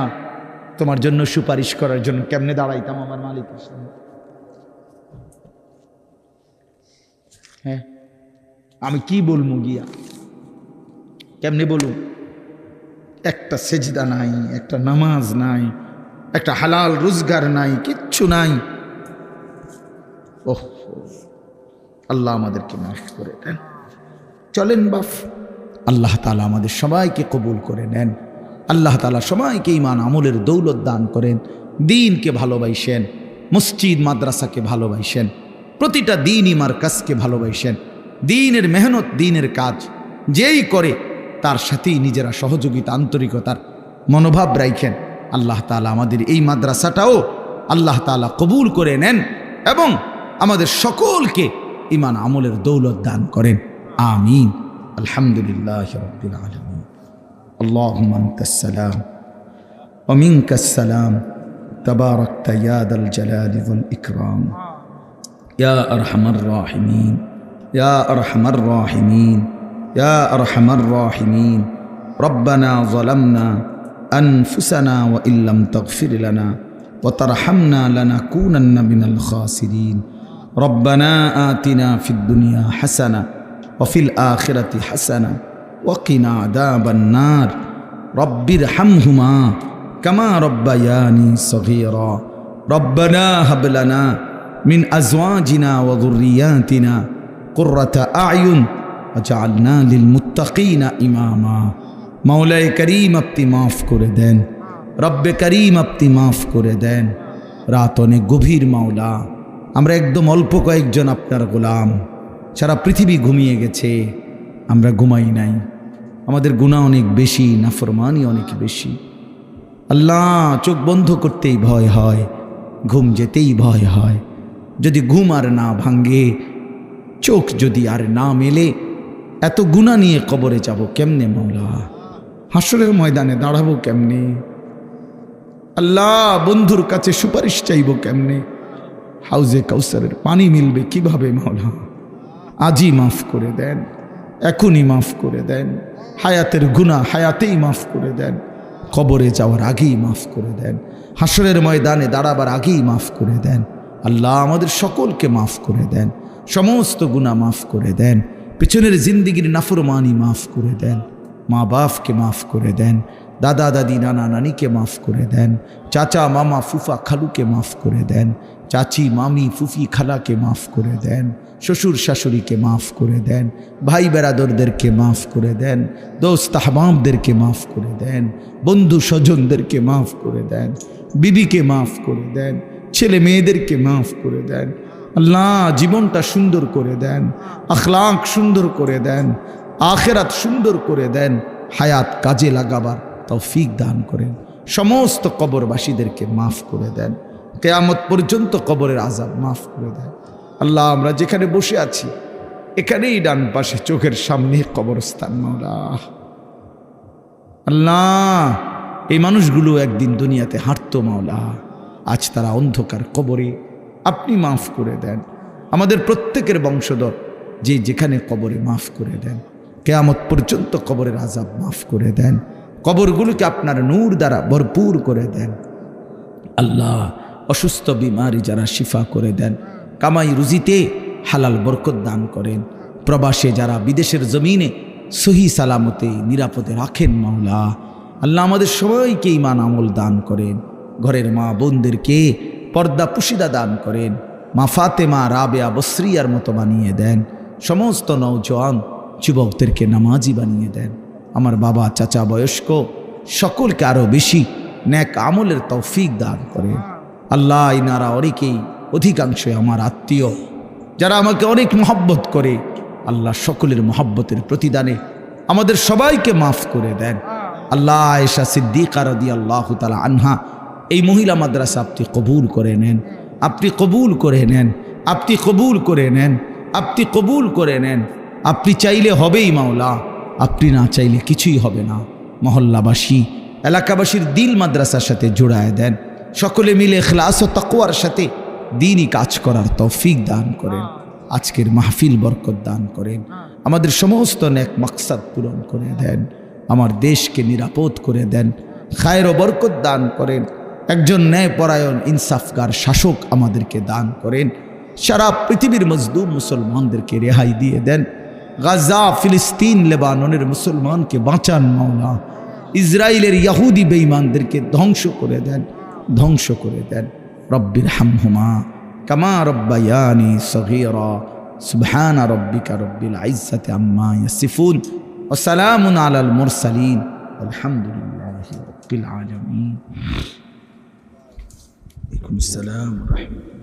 S1: তোমার জন্য সুপারিশ করার জন্য কেমনে দাঁড়াইতাম আমার মালিকের সামনে? হ্যাঁ, আমি কি বলবো গিয়া, কেমনে বলুন? একটা সেজদা নাই, একটা নামাজ নাই, একটা হালাল রোজগার নাই, কিচ্ছু নাই। ওহ, আল্লাহ আমাদেরকে মাফ করে দেন। চলেন বাপ, আল্লাহ তাআলা আমাদের সবাইকে কবুল করে নেন। আল্লাহ তাআলা সবাইকে ঈমান আমলের দৌলত দান করেন, দ্বীনকে ভালোবাসেন, মসজিদ মাদ্রাসাকে ভালোবাসেন, প্রতিটা দ্বীনি মারকাজকে ভালোবাসেন, দ্বীনের মেহনত দ্বীনের কাজ যেই করে তার সাথেই নিজেরা সহযোগিতা আন্তরিকতার মনোভাব রাখেন। আল্লাহ তাআলা আমাদের এই মাদ্রাসাটাও আল্লাহ তাআলা কবুল করে নেন এবং আমাদের সকলকে ঈমান আমলের দৌলত দান করেন। আমিন। আলহামদুলিল্লাহি রাব্বিল আলামিন। আল্লাহুম্মা আনতাস সালাম ওয়া মিনকাস সালাম, তাবারাকতা ইয়া দাল জালালি ওয়াল ইকরাম, ইয়া আরহামার রাহিমিন, ইয়া আরহামার রাহিমিন, ইয়া আরহামার রাহিমিন। রব্বানা যালামনা আনফুসানা ওয়া ইল্লাম তাগফির লানা ওয়া তারহামনা লানাকুনান্না মিনাল খাসিরিন। রব্বানা আতিনা ফিদ দুনিয়া হাসানা ওয়া ফিল আখিরাতি হাসানা ওয়া কিনা আযাবান নার। রব্বিরহামহুমা কামা রব্বায়ানি সগীরা। রব্বানা হাব লানা মিন আজওয়াজিনা ওয়া যুররিয়াতিনা কুররাতা আ'য়ুন ওয়াজআলনা লিল মুত্তাকিনা ইমামা। মাওলায়ে করিম আপনি মাফ করে দেন, রব্বে করিম আপনি মাফ করে দেন। রাত অনেক গভীর মাওলা, আমরা একদম অল্প কয়েকজন আপনার গোলাম, সারা পৃথিবী ঘুমিয়ে গেছে, আমরা ঘুমাই নাই, আমাদের গুনাহ অনেক বেশি, নাফরমানি অনেক বেশি। আল্লাহ, চোখ বন্ধ করতেই ভয় হয়, ঘুম যেতেই ভয় হয়। যদি ঘুম আর না ভাঙ্গে, চোখ যদি আর না মেলে, এত গুনাহ নিয়ে কবরে যাব কেমনে মাওলা? হাসরের ময়দানে দাঁড়াবো কেমনে? আল্লাহ, বন্ধুর কাছে সুপারিশ চাইব কেমনে? হাউজে কাউসারের পানি মিলবে কিভাবে মাওলা? আজই মাফ করে দেন, এখনই মাফ করে দেন। হায়াতের গুনাহ হায়াতেই মাফ করে দেন, কবরে যাওয়ার আগেই মাফ করে দেন, হাসরের ময়দানে দাঁড়াবার আগেই মাফ করে দেন। আল্লাহ, আমাদের সকলকে মাফ করে দেন, সমস্ত গুনাহ মাফ করে দেন। পেছনের জিন্দিগির নাফরমানি মাফ করে দেন, মা বাপকে মাফ করে দেন, দাদা দাদি নানা নানিকে মাফ করে দেন, চাচা মামা ফুফা খালুকে মাফ করে দেন, চাচি মামি ফুফি খালাকে মাফ করে দেন, শ্বশুর শাশুড়িকে মাফ করে দেন, ভাই বেরাদরদেরকে মাফ করে দেন, দোস্ত আহবাবদেরকে মাফ করে দেন, বন্ধু স্বজনদেরকে মাফ করে দেন, বিবিকে মাফ করে দেন, ছেলে মেয়েদেরকে মাফ করে দেন। আল্লাহ জীবনটা সুন্দর করে দেন, আখলাক সুন্দর করে দেন, আখেরাত সুন্দর করে দেন, হায়াত কাজে লাগাবার তৌফিক দান করেন। সমস্ত কবরবাসীদেরকে মাফ করে দেন, কিয়ামত পর্যন্ত কবরের আযাব মাফ করে দেন। আল্লাহ আমরা যেখানে বসে আছি এখানেই ডান পাশে চোখের সামনে কবরস্থান মাওলা। আল্লাহ এই মানুষগুলো একদিন দুনিয়াতে হাঁটতো মাওলা, আজ তারা অন্ধকার কবরে, আপনি মাফ করে দেন। আমাদের প্রত্যেকের বংশধর যে যেখানে কবরে মাফ করে দেন, কিয়ামত পর্যন্ত কবরের আযাব মাফ করে দেন, কবরগুলোকে আপনার নূর দ্বারা ভরপুর করে দেন। আল্লাহ অসুস্থ বিমারি যারা শিফা করে দেন, কামাই রুজিতে হালাল বরকত দান করেন, প্রবাসে যারা বিদেশের জমিনে সহি সালামতে নিরাপদে রাখেন মাওলা। আল্লাহ আমাদের সবাইকে ঈমান আমল দান করেন, ঘরের মা বোনদেরকে পর্দা পুশিদা দান করেন, মা ফাতেমা রাবেয়া বসরিয়ার মতো বানিয়ে দেন, সমস্ত নওজোয়ান যুবকদেরকে নামাজি বানিয়ে দেন। আমার বাবা চাচা বয়স্ক সকলকে আরও বেশি নেক আমলের তৌফিক দান করেন। আল্লাহ ইনারা অনেকেই অধিকাংশ আমার আত্মীয় যারা আমাকে অনেক মহব্বত করে, আল্লাহ সকলের মহব্বতের প্রতিদানে আমাদের সবাইকে মাফ করে দেন। আল্লাহ আয়েশা সিদ্দিকা রাদিয়াল্লাহু তাআলা আনহা এই মহিলা মাদ্রাসা আপনি কবুল করে নেন, আপনি কবুল করে নেন, আপনি কবুল করে নেন, আপনি কবুল করে নেন। আপনি চাইলে হবেই মাওলা, আপনি না চাইলে কিছুই হবে না। মহল্লাবাসী এলাকাবাসীর দিল মাদ্রাসার সাথে জোড়ায় দেন, সকলে মিলে ইখলাস ও তাকওয়ার সাথে দ্বীনি কাজ করার তৌফিক দান করেন। আজকের মাহফিল বরকত দান করেন, আমাদের সমস্ত নেক মাকসাদ পূরণ করে দেন, আমার দেশকে নিরাপদ করে দেন, খায়ের ও বরকত দান করেন। একজন ন্যায়পরায়ণ ইনসাফগার শাসক আমাদেরকে দান করেন। সারা পৃথিবীর মজলুম মুসলমানদেরকে রেহাই দিয়ে দেন। গাজা ফিলিস্তিন লেবাননের মুসলমানকে বাঁচান মাওলা। ইসরায়েলের ইয়াহুদি বেঈমানদেরকে ধ্বংস করে দেন, ধ্বংস করে দেন। রব্বির হামহুমা কামা রব্বায়ানি সগীরা। সুবহানা রব্বিকা রব্বিল ইজ্জাতি আম্মা ইয়াসিফুন ওয়া সালামুন আলাল মুরসালিন আলহামদুলিল্লাহি রাব্বিল আলামিন। ওয়া আলাইকুম আসসালাম ওয়া রাহমাতুল্লাহ।